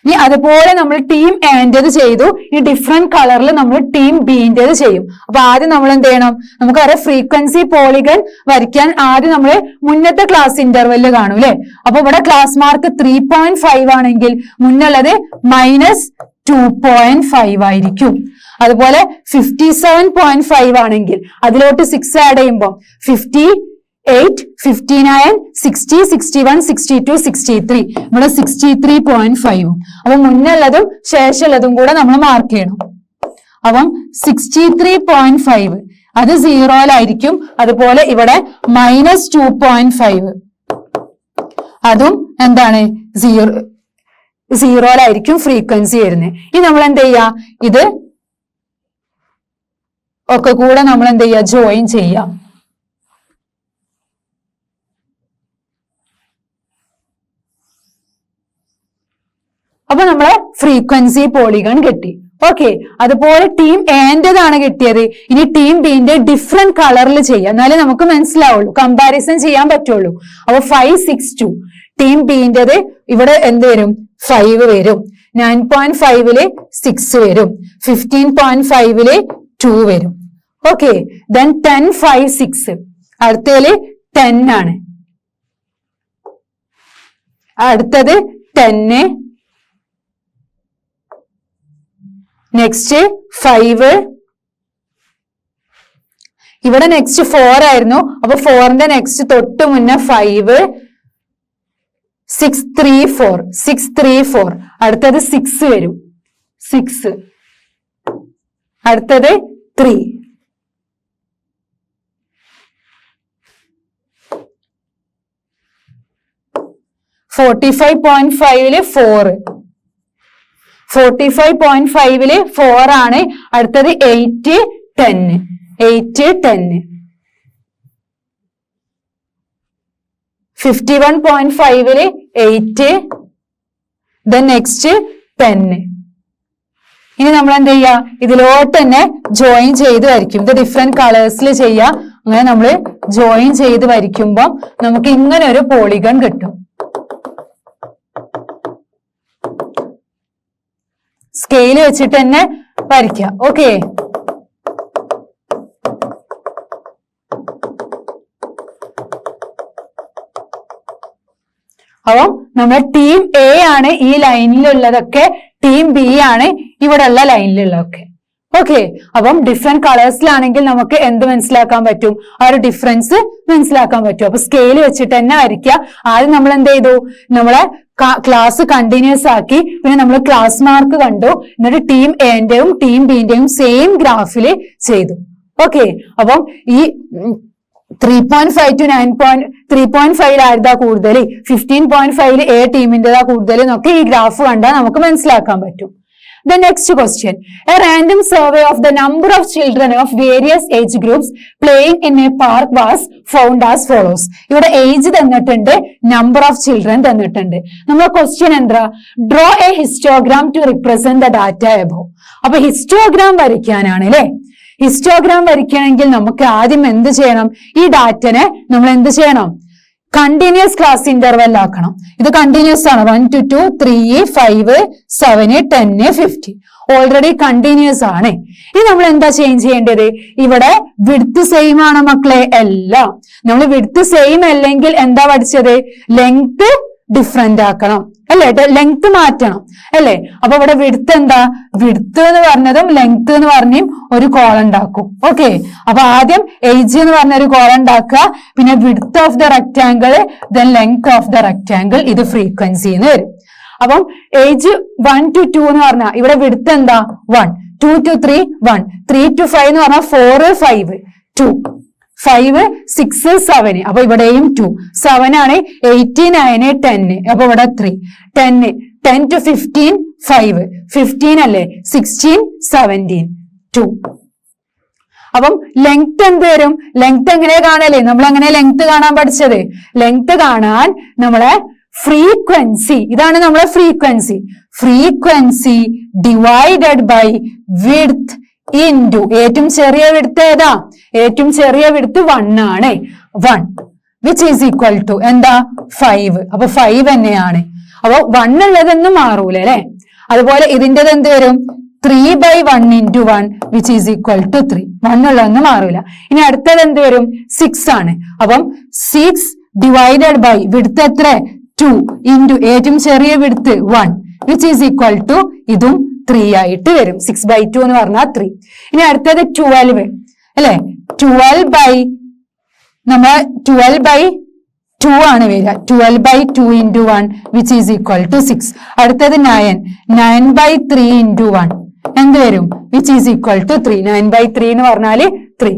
ഇനി അതുപോലെ നമ്മൾ ടീം എൻ്റെത് ചെയ്തു. ഈ ഡിഫറെന്റ് കളറിൽ നമ്മൾ ടീം ബിന്റേത് ചെയ്യും. അപ്പൊ ആദ്യം നമ്മൾ എന്ത് ചെയ്യണം? നമുക്കറിയാം ഫ്രീക്വൻസി പോളിഗൺ വരയ്ക്കാൻ ആദ്യം നമ്മൾ മുന്നത്തെ ക്ലാസ് ഇന്റർവെല്ല് കാണും അല്ലെ. അപ്പൊ ഇവിടെ ക്ലാസ് മാർക്ക് 3.5 ആണെങ്കിൽ മുന്നുള്ളത് -2.5 ആയിരിക്കും. അതുപോലെ 57.5 ആണെങ്കിൽ അതിലോട്ട് 6 ആഡ് ചെയ്യുമ്പോൾ 58 59 60 61 62 63 ഇവിടെ 63.5. അപ്പൊ മുന്നുള്ളതും ശേഷമുള്ളതും കൂടെ നമ്മൾ മാർക്ക് ചെയ്യണം. അപ്പം 63.5 അത് 0-ലായിരിക്കും. അതുപോലെ ഇവിടെ -2.5 അതും എന്താണ് 0-ലായിരിക്കും ഫ്രീക്വൻസി വരുന്നത്. ഇനി നമ്മൾ എന്ത് ചെയ്യാ? ഇത് ഒക്കെ കൂടെ നമ്മൾ എന്ത് ചെയ്യാ? ജോയിൻ ചെയ്യാം. അപ്പൊ നമ്മളെ ഫ്രീക്വൻസി പോളിഗൺ കിട്ടി. ഓക്കെ, അതുപോലെ ടീം എന്റേതാണ് കിട്ടിയത്. ഇനി ടീം ബിന്റെ ഡിഫറെന്റ് കളറിൽ ചെയ്യാം, എന്നാലേ നമുക്ക് മനസ്സിലാവുള്ളൂ, കമ്പാരിസൺ ചെയ്യാൻ പറ്റുള്ളൂ. അപ്പൊ 5 6 2 ടീം ബിന്റേത് ഇവിടെ എന്ത് വരും? 5 വരും. 9.5 6 വരും. 15.5 2 വരും. ഓക്കെ, ദെൻ 10 5 6 അടുത്തതില് 10 ആണ്. അടുത്തത് 10, നെക്സ്റ്റ് 5, ഇവിടെ നെക്സ്റ്റ് 4 ആയിരുന്നു, അപ്പൊ 4ന്റെ നെക്സ്റ്റ് തൊട്ട് മുന്നേ 5, 6, 3, 4, 6, 3, 4, അടുത്തത് 6 വരും, 6, അടുത്തത് 3, 45.5 4, 45.5 4 ആണ്, അടുത്തത് 8, 10, 8, 10, 51.5 8, then next 10. ഇനി നമ്മൾ എന്ത് ചെയ്യാ, ഇതിലോട്ട് തന്നെ ജോയിൻ ചെയ്ത് വരയ്ക്കും. ഇത് ഡിഫറെന്റ് കളേഴ്സിൽ ചെയ്യാ. അങ്ങനെ നമ്മൾ ജോയിൻ ചെയ്ത് വരയ്ക്കുമ്പോൾ നമുക്ക് ഇങ്ങനെ ഒരു പോളിഗൺ കിട്ടും. സ്കെയിൽ വെച്ചിട്ട് തന്നെ വരയ്ക്കാം. ഓക്കെ, അപ്പം നമ്മുടെ ടീം എ ആണ് ഈ ലൈനിലുള്ളതൊക്കെ, ടീം ബി ആണ് ഇവിടെ ഉള്ള ലൈനിലുള്ളതൊക്കെ. ഓക്കെ, അപ്പം ഡിഫറെന്റ് കളേഴ്സിലാണെങ്കിൽ നമുക്ക് എന്ത് മനസ്സിലാക്കാൻ പറ്റും, ആ ഒരു ഡിഫറൻസ് മനസ്സിലാക്കാൻ പറ്റും. അപ്പൊ സ്കെയിൽ വെച്ചിട്ട് തന്നെ വരയ്ക്കുക. ആദ്യം നമ്മൾ എന്ത് ചെയ്തു, നമ്മളെ ക്ലാസ് കണ്ടിന്യൂസ് ആക്കി, പിന്നെ നമ്മൾ ക്ലാസ് മാർക്ക് കണ്ടു, എന്നിട്ട് ടീം എന്റെയും ടീം ബിന്റെയും സെയിം ഗ്രാഫില് ചെയ്തു. ഓക്കെ, അപ്പം ഈ 3.5 to 3.5 ആയിരുന്നാ കൂടുതൽ, 15.5 എ ടീമിന്റെതാ കൂടുതൽ എന്നൊക്കെ ഈ ഗ്രാഫ് കണ്ടാൽ നമുക്ക് മനസ്സിലാക്കാൻ പറ്റും. The next question. A random survey of the number of children of various age groups playing in a park was found as follows. ഇവിടെ ഏജ് തന്നിട്ടുണ്ട്, നമ്പർ ഓഫ് ചിൽഡ്രൻ തന്നിട്ടുണ്ട്. നമ്മുടെ ക്വസ്റ്റ്യൻ എന്താ, draw a histogram to represent the data above. അപ്പൊ histogram വരയ്ക്കാനാണ് അല്ലെ. Histogram വരയ്ക്കണമെങ്കിൽ നമുക്ക് ആദ്യം എന്ത് ചെയ്യണം, ഈ ഡാറ്റനെ നമ്മൾ എന്ത് ചെയ്യണം, കണ്ടിന്യൂസ് ക്ലാസ് ഇന്റർവെൽ ആക്കണം. ഇത് കണ്ടിന്യൂസ് ആണ്. 1 to 2, 3, 5, 7, 10, 15 ഓൾറെഡി കണ്ടിന്യൂസ് ആണ്. ഇനി നമ്മൾ എന്താ ചേഞ്ച് ചെയ്യേണ്ടത്, ഇവിടെ വിഡ്ത്ത് സെയിം ആണ് മക്കളെ, എല്ലാം നമ്മൾ വിഡ്ത്ത് സെയിം അല്ലെങ്കിൽ എന്താ പഠിച്ചത്, ലെങ്ത് ഡിഫറെന്റ് ആക്കണം അല്ലെ, ലെങ്ത് മാറ്റണം അല്ലെ. അപ്പൊ ഇവിടെ വിഡ്ത്ത് എന്താ, വിഡ്ത്ത് എന്ന് പറഞ്ഞതും ലെങ്ത് എന്ന് പറഞ്ഞും ഒരു കോളം ഉണ്ടാക്കും. ഓക്കെ, അപ്പൊ ആദ്യം ഏജ് എന്ന് പറഞ്ഞ ഒരു കോളം ഉണ്ടാക്കുക, പിന്നെ width of the rectangle, then length of the rectangle, ഇത് ഫ്രീക്വൻസി എന്ന് വരും. അപ്പം ഏജ് 1 to 2 എന്ന് പറഞ്ഞാൽ ഇവിടെ വിഡ്ത്ത് എന്താ 1, 2 to 3 1, 3 to 5 എന്ന് പറഞ്ഞാൽ 4, 5, 2, 5, 6, 7, അപ്പൊ ഇവിടെയും 2, 7 ആണ്, 8, 9, 10, അപ്പൊ ഇവിടെ 3, 10 to 15 5, 15 അല്ലേ, 16, 17, 2. അപ്പം ലെങ്ത് എന്ത് വരും, ലെങ്ത് എങ്ങനെ കാണല്ലേ, നമ്മൾ അങ്ങനെ ലെങ്ത് കാണാൻ പഠിച്ചത്. ലെങ്ത് കാണാൻ നമ്മളെ ഫ്രീക്വൻസി, ഇതാണ് നമ്മളെ frequency, frequency divided by width into ഏറ്റവും ചെറിയ വിഡ്ത്ത് ഏതാ, ഏറ്റവും ചെറിയ വിഡ്ത്ത് 1 ആണ്, 1 വിച്ച് ഈസ് ഈക്വൽ ടു എന്താ 5. അപ്പൊ 5 തന്നെയാണ്. അപ്പൊ 1 ഉള്ളതൊന്നും മാറൂല അല്ലെ. അതുപോലെ ഇതിൻ്റെത് എന്ത് വരും, 3/1 into 1 which is equal to 3. 1 ഉള്ളതൊന്നും മാറൂല. ഇനി അടുത്തത് എന്ത് വരും, 6 ആണ്. അപ്പം 6 ഡിവൈഡഡ് ബൈ വിഡ്ത്ത് എത്ര 2 into ഏറ്റവും ചെറിയ width 1 which is equal to ഇതും 3 ആയിട്ട് വരും. 6/2 എന്ന് പറഞ്ഞാൽ 3. ഇനി അടുത്തത് 12 അല്ലെ, 12/2 ആണ് വരിക. 12/2 into 1 which is equal to 6. അടുത്തത് 9/3 into 1 എന്ത് വരും, which is equal to 3. 9/3 എന്ന് പറഞ്ഞാല് 3.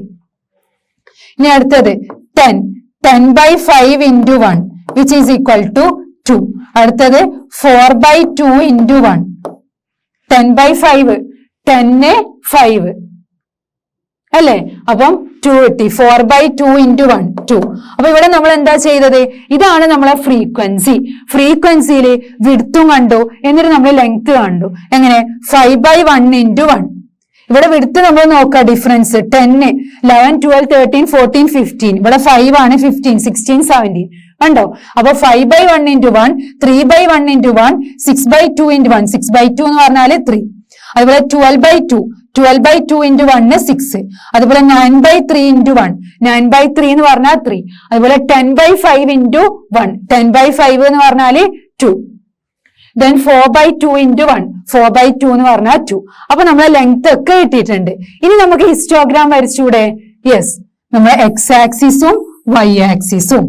ഇനി അടുത്തത് 10/5 into 1 which is equal to 2. അടുത്തത് 4/2 into 1, 10/5, 10, 5 അല്ലെ. അപ്പം 2 കിട്ടി. 4/2 into 1, 2. അപ്പൊ ഇവിടെ നമ്മൾ എന്താ ചെയ്തത്, ഇതാണ് നമ്മളെ ഫ്രീക്വൻസി. ഫ്രീക്വൻസിയിൽ വിഡ്ത്തും കണ്ടു, എന്നിട്ട് നമ്മൾ ലെങ്ത് കണ്ടു. എങ്ങനെ, 5/1 into 1. ഇവിടെ വിഡ്ത്ത് നമ്മൾ നോക്കുക, ഡിഫറൻസ് 10, 11, 12, 13, 14, 15. ഇവിടെ 5 ആണ്, 15, 16, 17 കണ്ടോ. അപ്പൊ 5/1 into 1, 3/1 into 1, 6/2 into 1, 6/2 എന്ന് പറഞ്ഞാല് 3. അതുപോലെ 12/2 into 1 6. അതുപോലെ 9/3 into 1, 9/3 എന്ന് പറഞ്ഞാൽ 3. അതുപോലെ 10/5 into 1, 10/5 എന്ന് പറഞ്ഞാല് 2. Then 4/2 into 1. 4/2 എന്ന് പറഞ്ഞാൽ 2. അപ്പൊ നമ്മളെ ലെങ്ത് ഒക്കെ കിട്ടിയിട്ടുണ്ട്. ഇനി നമുക്ക് ഹിസ്റ്റോഗ്രാം വരച്ചൂടെ? യെസ്, നമ്മളെ എക്സ് ആക്സിസും വൈ ആക്സിസും.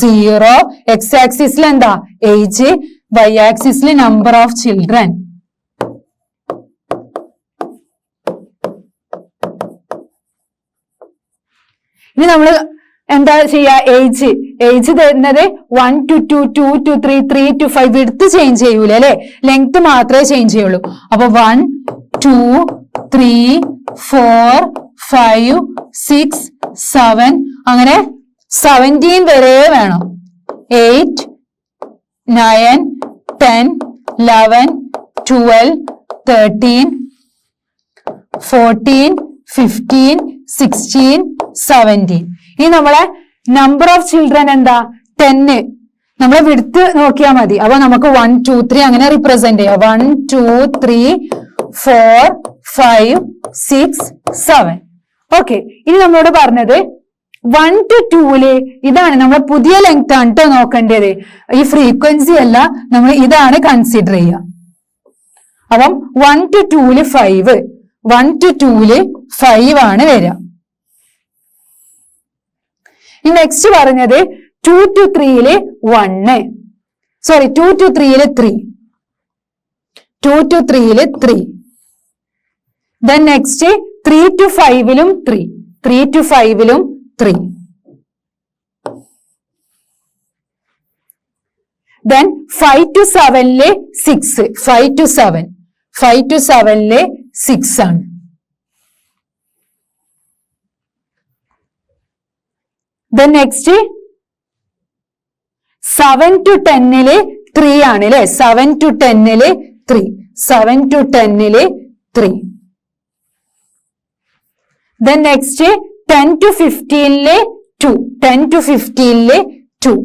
0 എക്സ് ആക്സിസിൽ എന്താ? ഏജ്. വൈ ആക്സിസിൽ നമ്പർ ഓഫ് ചിൽഡ്രൻ. ഇനി നമ്മൾ എന്താ ചെയ്യാ? ഏജ് തരുന്നത് 1 to 2, 2 to 3, 3 to 5. Width change ചെയ്യൂല അല്ലെ, ലെങ്ത് മാത്രമേ ചേഞ്ച് ചെയ്യുള്ളൂ. അപ്പൊ 1, 2, 3, 4, 5, 6, 7 അങ്ങനെ 17 വരെ വേണം. 8, 9, 10, 11, 12, 13, 14, 15, 16, 17. ഇനി നമ്മളെ നമ്പർ ഓഫ് ചിൽഡ്രൻ എന്താ? 10. നമ്മളെ വിഡ്ത്ത് നോക്കിയാൽ മതി. അപ്പൊ നമുക്ക് 1, 2, 3 അങ്ങനെ റിപ്രസെന്റ് ചെയ്യാം. 1, 2, 3, 4, 5, 6, 7. ഓക്കെ, ഇനി നമ്മളോട് പറഞ്ഞത് 1 to 2 ഇതാണ് നമ്മളെ പുതിയ ലെങ്ത് ആണ് കേട്ടോ നോക്കേണ്ടത്. ഈ ഫ്രീക്വൻസി അല്ല, നമ്മൾ ഇതാണ് കൺസിഡർ ചെയ്യുക. അപ്പം 1 to 2 5. 1 to 2 5 ആണ് വരിക. ഈ നെക്സ്റ്റ് പറഞ്ഞത് 2 to 3 1. Sorry, 2 to 3 3. 2 to 3 3. Then next 3 to 5 3. 3 to 5 3. Then 5 to 7 6. 5 to 7. 5 to 7 6 ആണ്. Then next 7 to 10 3 ആണ് അല്ലെ. 7 to 10 3. 7 to 10 3. Then next 10 to 15 2. 10 to 15 2.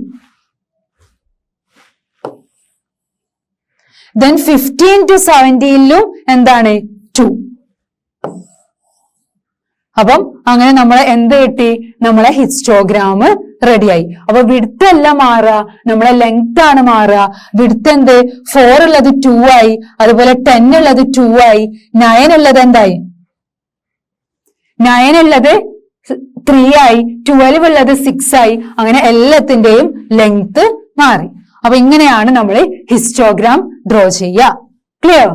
Then 15 to 17 എന്താണ്? 2. അപ്പം അങ്ങനെ നമ്മളെ എന്ത് കിട്ടി? നമ്മളെ ഹിസ്റ്റോഗ്രാം റെഡിയായി. അപ്പൊ വിഡ്ത്ത് അല്ല മാറുക, നമ്മളെ ലെങ്ത് ആണ് മാറുക. വിഡ്ത്ത് എന്ത്? 4 ഉള്ളത് 2 ആയി, അതുപോലെ 10 ഉള്ളത് 2 ആയി, 9 ഉള്ളത് എന്തായി? 9 ഉള്ളത് 3 ആയി, 12 ഉള്ളത് 6 ആയി. അങ്ങനെ എല്ലാത്തിന്റെയും ലെങ്ത് മാറി. അപ്പൊ ഇങ്ങനെയാണ് നമ്മൾ ഹിസ്റ്റോഗ്രാം ഡ്രോ ചെയ്യുക. Clear?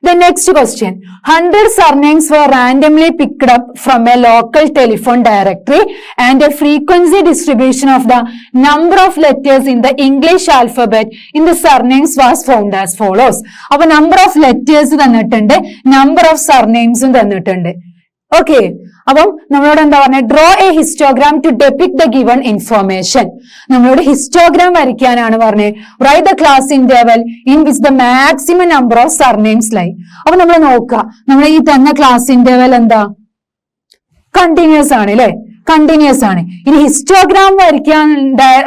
The next question. 100 surnames were randomly picked up from a local telephone directory and a frequency distribution of the number of letters in the English alphabet in the surnames was found as follows. അപ്പൊ number of letters തന്നിട്ടുണ്ട്, number of surnames തന്നിട്ടുണ്ട്. Okay, അപ്പം നമ്മളോട് എന്താ പറഞ്ഞത്? Draw a histogram to depict the given information. നമ്മളോട് histogram വരയ്ക്കാനാണ് പറഞ്ഞത്. Write the class interval in which the maximum number of surnames lie. അപ്പൊ നമ്മൾ നോക്കുക, നമ്മൾ ഈ തന്ന ക്ലാസ് ഇന്റർവൽ എന്താ? കണ്ടിന്യൂസ് ആണ് അല്ലെ, കണ്ടിന്യൂസ് ആണ്. ഇനി ഹിസ്റ്റോഗ്രാം വരയ്ക്കാൻ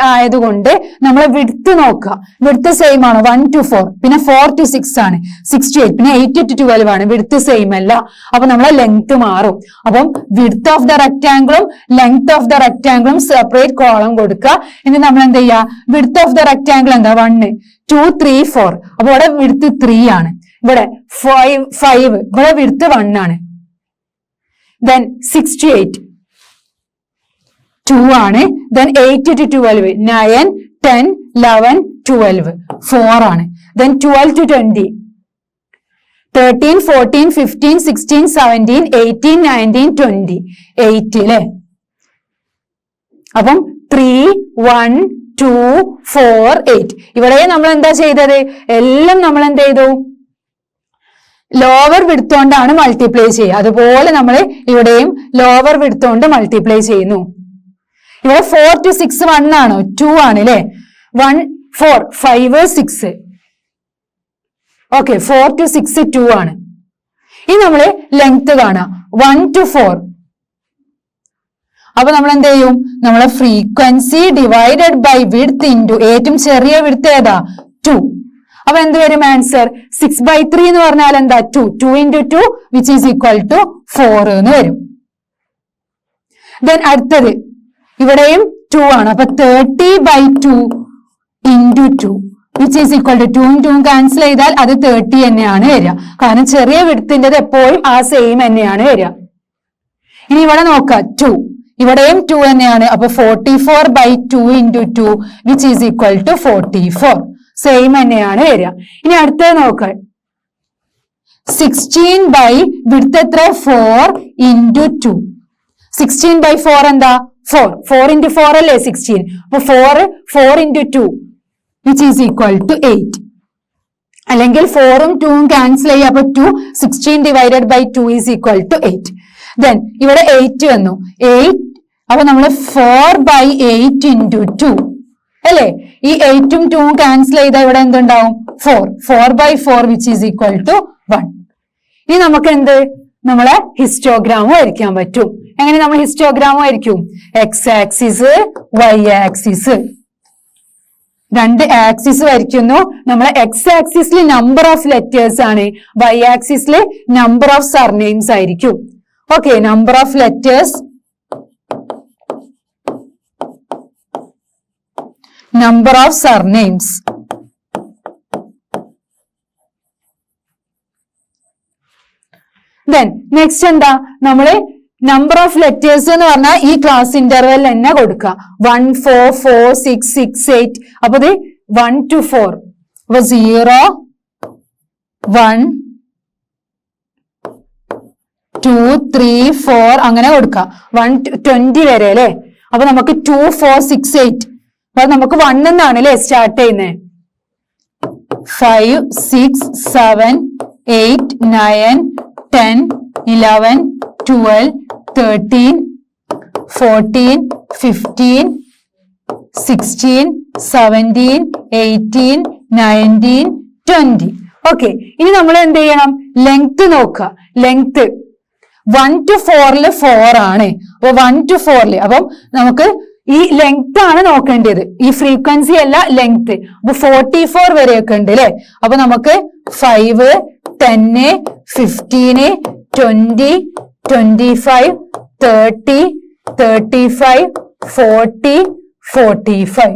ആയതുകൊണ്ട് നമ്മളെ വിഡ്ത്ത് നോക്കുക. വിഡ്ത്ത് സെയിം ആണ്, 1 to 4, പിന്നെ 4 to 6 ആണ്, 6 to 8, പിന്നെ 8 to 12 ആണ്. വിഡ്ത്ത് സെയിം അല്ല, അപ്പൊ നമ്മളെ ലെങ്ത് മാറും. അപ്പം വിഡ്ത്ത് ഓഫ് ദ റെക്ടാംഗിളും ലെങ്ത് ഓഫ് ദ റെക്ടാംഗിളും സെപ്പറേറ്റ് കോളം കൊടുക്കുക. ഇനി നമ്മൾ എന്ത് ചെയ്യാ? വിഡ്ത്ത് ഓഫ് ദ റെക്ടാംഗിൾ എന്താ? 1, 2, 3, 4. അപ്പൊ ഇവിടെ വിഡ്ത്ത് 3 ആണ്, ഇവിടെ 5, ഇവിടെ വിഡ്ത്ത് 1 ആണ്. Then 6 to 8 2 ആണ്. Then 8 to 12 9, 10, 11, 12 4 ആണ്. Then 12 to 20 13, 14, 15, 16, 17, 18, 19, 20 8 അല്ലേ. അപ്പം 3, 1, 2, 4, 8. ഇവിടെ നമ്മൾ എന്താ ചെയ്തത്? എല്ലാം നമ്മൾ എന്ത് ചെയ്തു? ലോവർ വിഡ്ത്ത് കൊണ്ടാണ് മൾട്ടിപ്ലൈ ചെയ്യുക. അതുപോലെ നമ്മൾ ഇവിടെയും ലോവർ വിഡ്ത്ത് കൊണ്ട് മൾട്ടിപ്ലൈ ചെയ്യുന്നു. ഇവിടെ 4 to 6 1 ആണോ? 2 ആണ് അല്ലെ. 1, 4, 5, 6. ഓക്കെ, 4 to 6 2 ആണ്. ഇനി നമ്മള് ലെങ്ത് കാണാം, 1 to 4. അപ്പൊ നമ്മൾ എന്ത് ചെയ്യും? നമ്മളെ frequency divided by width into ഏറ്റവും ചെറിയ വിഡ്ത്ത് ഏതാ? 2. അപ്പൊ എന്ത് വരും ആൻസർ? 6/3 എന്ന് പറഞ്ഞാൽ എന്താ? 2. 2 into 2 which is equal to 4 എന്ന് വരും. ദെൻ അടുത്തത് ഇവിടെയും 2 ആണ്. അപ്പൊ 30/2 into 2 which is equal to 2 ഉം 2 ക്യാൻസൽ ചെയ്താൽ അത് 30 തന്നെയാണ് വരിക. കാരണം ചെറിയ വിഡ്ത്തിൻ്റെത് എപ്പോഴും ആ സെയിം തന്നെയാണ് വരിക. ഇനി ഇവിടെ നോക്കുക 2, ഇവിടെയും 2 തന്നെയാണ്. അപ്പൊ 44/2 into 2 which is equal to 44, same തന്നെയാണ് വരിക. ഇനി അടുത്തത് നോക്കുക 16 വിഡ്ത്ത് എത്ര 4 ഇൻറ്റു 2. 16/4 എന്താ 4, 4 ഇൻറ്റു 4 അല്ലേ 16. അപ്പൊ 4 into 2 which is equal to 8. അല്ലെങ്കിൽ 4 ഉം 2 ഉം ക്യാൻസൽ ചെയ്യുക. അപ്പൊ 16/2 ഈസ് ഈക്വൽ ടു 8. ദെൻ ഇവിടെ 8 വന്നു 8. അപ്പൊ നമ്മൾ 4/8 ഇൻറ്റു 2 അല്ലേ. ഈ 8 ഉം 2 ഉം ക്യാൻസൽ ചെയ്താൽ ഇവിടെ എന്തുണ്ടാവും 4/4 വിച്ച് ഈസ് ഈക്വൽ ടു 1. ഇനി നമുക്ക് എന്ത് നമ്മളെ ഹിസ്റ്റോഗ്രാം വരയ്ക്കാൻ പറ്റും. എങ്ങനെ നമ്മൾ ഹിസ്റ്റോഗ്രാം വരയ്ക്കും? എക്സ് ആക്സിസ് വൈ ആക്സിസ്, രണ്ട് ആക്സിസ് വരയ്ക്കുന്നു. നമ്മളെ എക്സ് ആക്സിസിൽ നമ്പർ ഓഫ് ലെറ്റേഴ്സ് ആണ്, വൈ ആക്സിസിൽ നമ്പർ ഓഫ് സർനെയിംസ് ആയിരിക്കും. Okay, number of letters, number of surnames. Then next എന്താ നമ്മള് നമ്പർ ഓഫ് ലെറ്റേഴ്സ് എന്ന് പറഞ്ഞാൽ ഈ ക്ലാസ് ഇന്റർവെൽ തന്നെ കൊടുക്കുക. 1 4 4 6 6 8. അപ്പൊ ഇത് 1 to 4 അപ്പൊ 0 1 2 3 4 അങ്ങനെ കൊടുക്കുക. 1 to 20 വരെ അല്ലെ. അപ്പൊ നമുക്ക് 2 4 6 8. അപ്പൊ നമുക്ക് 1 എന്നാണ് അല്ലെ സ്റ്റാർട്ട് ചെയ്യുന്നത്. 5 6 7 8 9 10 11 12 13 14 15 16 17 18 19 20. ഓക്കെ, ഇനി നമ്മൾ എന്ത് ചെയ്യണം? ലെങ്ത് നോക്കുക. ലെങ്ത് 1 to 4 4 ആണ്. അപ്പൊ 1 to 4 അപ്പം നമുക്ക് ഈ ലെങ്ത് ആണ് നോക്കേണ്ടത്, ഈ ഫ്രീക്വൻസി അല്ല ലെങ്ത്. അപ്പൊ 44 വരെയൊക്കെ ഉണ്ട് അല്ലെ. അപ്പൊ നമുക്ക് 5 10 15 20 25 30 35 40 45.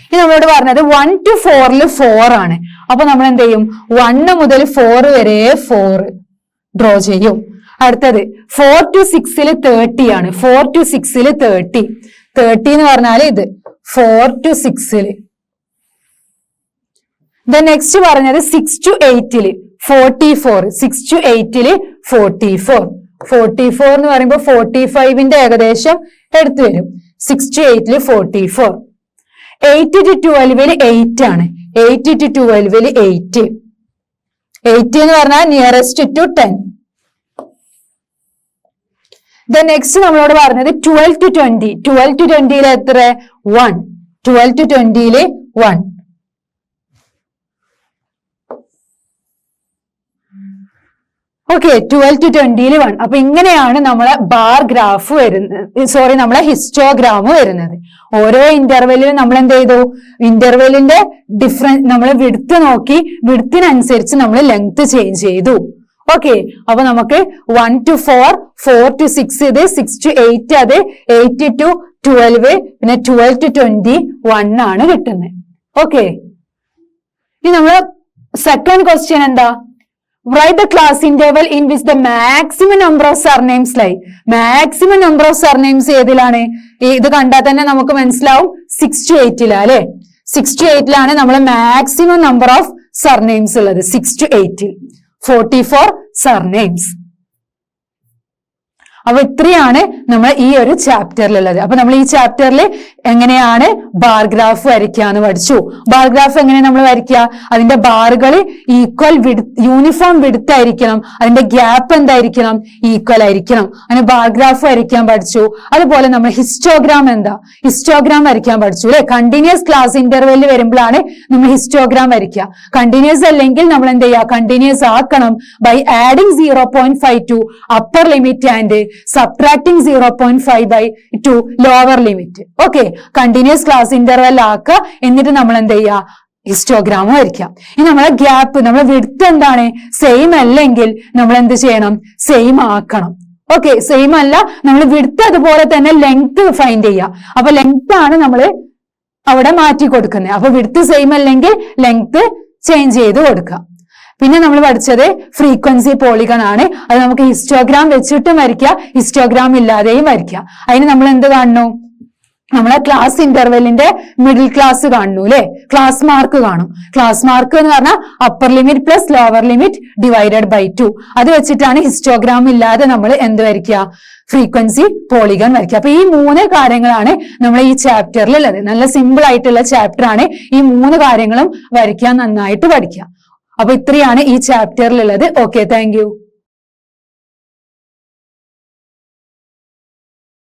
ഇനി നമ്മളോട് പറഞ്ഞത് 1 to 4 4 ആണ്. അപ്പൊ നമ്മൾ എന്ത് ചെയ്യും? 1 മുതൽ 4 വരെ 4 ഡ്രോ ചെയ്യും. അടുത്തത് 4 to 6 30 ആണ്. 4 to 6 30 എന്ന് പറഞ്ഞാൽ ഇത് 4 to 6. നെക്സ്റ്റ് പറഞ്ഞത് 6 to 8 44. 6 to 8 44. 44 എന്ന് പറയുമ്പോൾ 45ന്റെ ഏകദേശം എടുത്തു വരും. 6 to 8 44. 8 to 12 8 ആണ്. 8 to 12 8. 8 എന്ന് പറഞ്ഞാൽ നിയറസ്റ്റ് ടു 10. നെക്സ്റ്റ് നമ്മളോട് പറഞ്ഞത് 12 to 20. 12 to 20 എത്ര? 1. 12 to 20 1. Okay, 12 to 20 1. അപ്പൊ ഇങ്ങനെയാണ് നമ്മളെ ബാർ ഗ്രാഫ് വരുന്നത്, നമ്മളെ ഹിസ്റ്റോഗ്രാം വരുന്നത്. ഓരോ ഇന്റർവെല്ലിലും നമ്മൾ എന്ത് ചെയ്തു? ഇന്റർവെല്ലിന്റെ ഡിഫറൻസ് നമ്മൾ വിഡ്ത്ത് നോക്കി, വിഡ്ത്തിനനുസരിച്ച് നമ്മൾ ലെങ്ത് ചേഞ്ച് ചെയ്തു. ഓക്കെ, അപ്പൊ നമുക്ക് 1 to 4 4 to 6 ഇത്, 6 to 8 അത്, 8 to 12 പിന്നെ 12 to 20 1 ആണ് കിട്ടുന്നത്. ഓക്കെ, ഇനി നമ്മള് സെക്കൻഡ് ക്വസ്റ്റ്യൻ എന്താ? Write the class interval in which the maximum number of surnames lie. Maximum number of surnames ഏതിലാണ്? ഇത് കണ്ടാൽ തന്നെ നമുക്ക് മനസ്സിലാവും 6 to 8 അല്ലെ. 6 to 8 നമ്മളെ മാക്സിമം നമ്പർ ഓഫ് സർനെയിംസ് ഉള്ളത്. 6 to 8 44 സർനെയിംസ്. അപ്പൊ ഇത്രയാണ് നമ്മൾ ഈ ഒരു ചാപ്റ്ററിലുള്ളത്. അപ്പൊ നമ്മൾ ഈ ചാപ്റ്ററിൽ എങ്ങനെയാണ് ബാർ ഗ്രാഫ് വരയ്ക്കുക എന്ന് പഠിച്ചു. ബാർ ഗ്രാഫ് എങ്ങനെ നമ്മൾ വരയ്ക്കുക? അതിന്റെ ബാറുകൾ ഈക്വൽ യൂണിഫോം വിഡ്ത്ത് ആയിരിക്കണം, അതിന്റെ ഗ്യാപ്പ് എന്തായിരിക്കണം? ഈക്വൽ ആയിരിക്കണം. അങ്ങനെ ബാർ ഗ്രാഫ് വരയ്ക്കാൻ പഠിച്ചു. അതുപോലെ നമ്മൾ ഹിസ്റ്റോഗ്രാം എന്താ? ഹിസ്റ്റോഗ്രാം വരയ്ക്കാൻ പഠിച്ചു അല്ലെ. കണ്ടിന്യൂസ് ക്ലാസ് ഇന്റർവെല്ലിൽ വരുമ്പോഴാണ് നമ്മൾ ഹിസ്റ്റോഗ്രാം വരയ്ക്കുക. കണ്ടിന്യൂസ് അല്ലെങ്കിൽ നമ്മൾ എന്ത് ചെയ്യുക? കണ്ടിന്യൂസ് ആക്കണം ബൈ ആഡിങ് 0.5 to അപ്പർ ലിമിറ്റ് and subtracting 0.5 to lower limit. Okay, continuous class interval ആക്കുക. എന്നിട്ട് നമ്മൾ എന്ത് ചെയ്യുക? ഹിസ്റ്റോഗ്രാം വരയ്ക്കാം. ഇനി നമ്മളെ ഗ്യാപ്പ്, നമ്മളെ വിഡ്ത്ത് എന്താണ്? സെയിം അല്ലെങ്കിൽ നമ്മൾ എന്ത് ചെയ്യണം? സെയിം ആക്കണം. ഓക്കെ, സെയിം അല്ല, നമ്മൾ വിഡ്ത്ത് അതുപോലെ തന്നെ ലെങ്ത് ഫൈൻഡ് ചെയ്യുക. അപ്പൊ ലെങ്ത് ആണ് നമ്മൾ അവിടെ മാറ്റി കൊടുക്കുന്നത്. അപ്പൊ വിഡ്ത്ത് സെയിം അല്ലെങ്കിൽ ലെങ്ത് ചേഞ്ച് ചെയ്ത് കൊടുക്കുക. പിന്നെ നമ്മൾ പഠിച്ചത് ഫ്രീക്വൻസി പോളിഗൺ ആണ്. അത് നമുക്ക് ഹിസ്റ്റോഗ്രാം വെച്ചിട്ടും വരയ്ക്കാം, ഹിസ്റ്റോഗ്രാം ഇല്ലാതെയും വരയ്ക്കാം. അതിന് നമ്മൾ എന്ത് കാണുന്നു? നമ്മളെ ക്ലാസ് ഇന്റർവെല്ലിന്റെ മിഡിൽ ക്ലാസ് കാണുന്നു അല്ലെ, ക്ലാസ് മാർക്ക് കാണും. ക്ലാസ് മാർക്ക് എന്ന് പറഞ്ഞാൽ upper limit plus lower limit divided by 2. അത് വെച്ചിട്ടാണ് ഹിസ്റ്റോഗ്രാം ഇല്ലാതെ നമ്മൾ എന്ത് വരയ്ക്കുക? ഫ്രീക്വൻസി പോളിഗൺ വരയ്ക്കുക. അപ്പൊ ഈ 3 കാര്യങ്ങളാണ് നമ്മൾ ഈ ചാപ്റ്ററിൽ ഉള്ളത്. നല്ല സിമ്പിൾ ആയിട്ടുള്ള ചാപ്റ്റർ ആണ്. ഈ 3 കാര്യങ്ങളും വരയ്ക്കാൻ നന്നായിട്ട് പഠിക്കുക. അപ്പൊ ഇത്രയാണ് ഈ ചാപ്റ്ററിലുള്ളത്. Okay, thank you.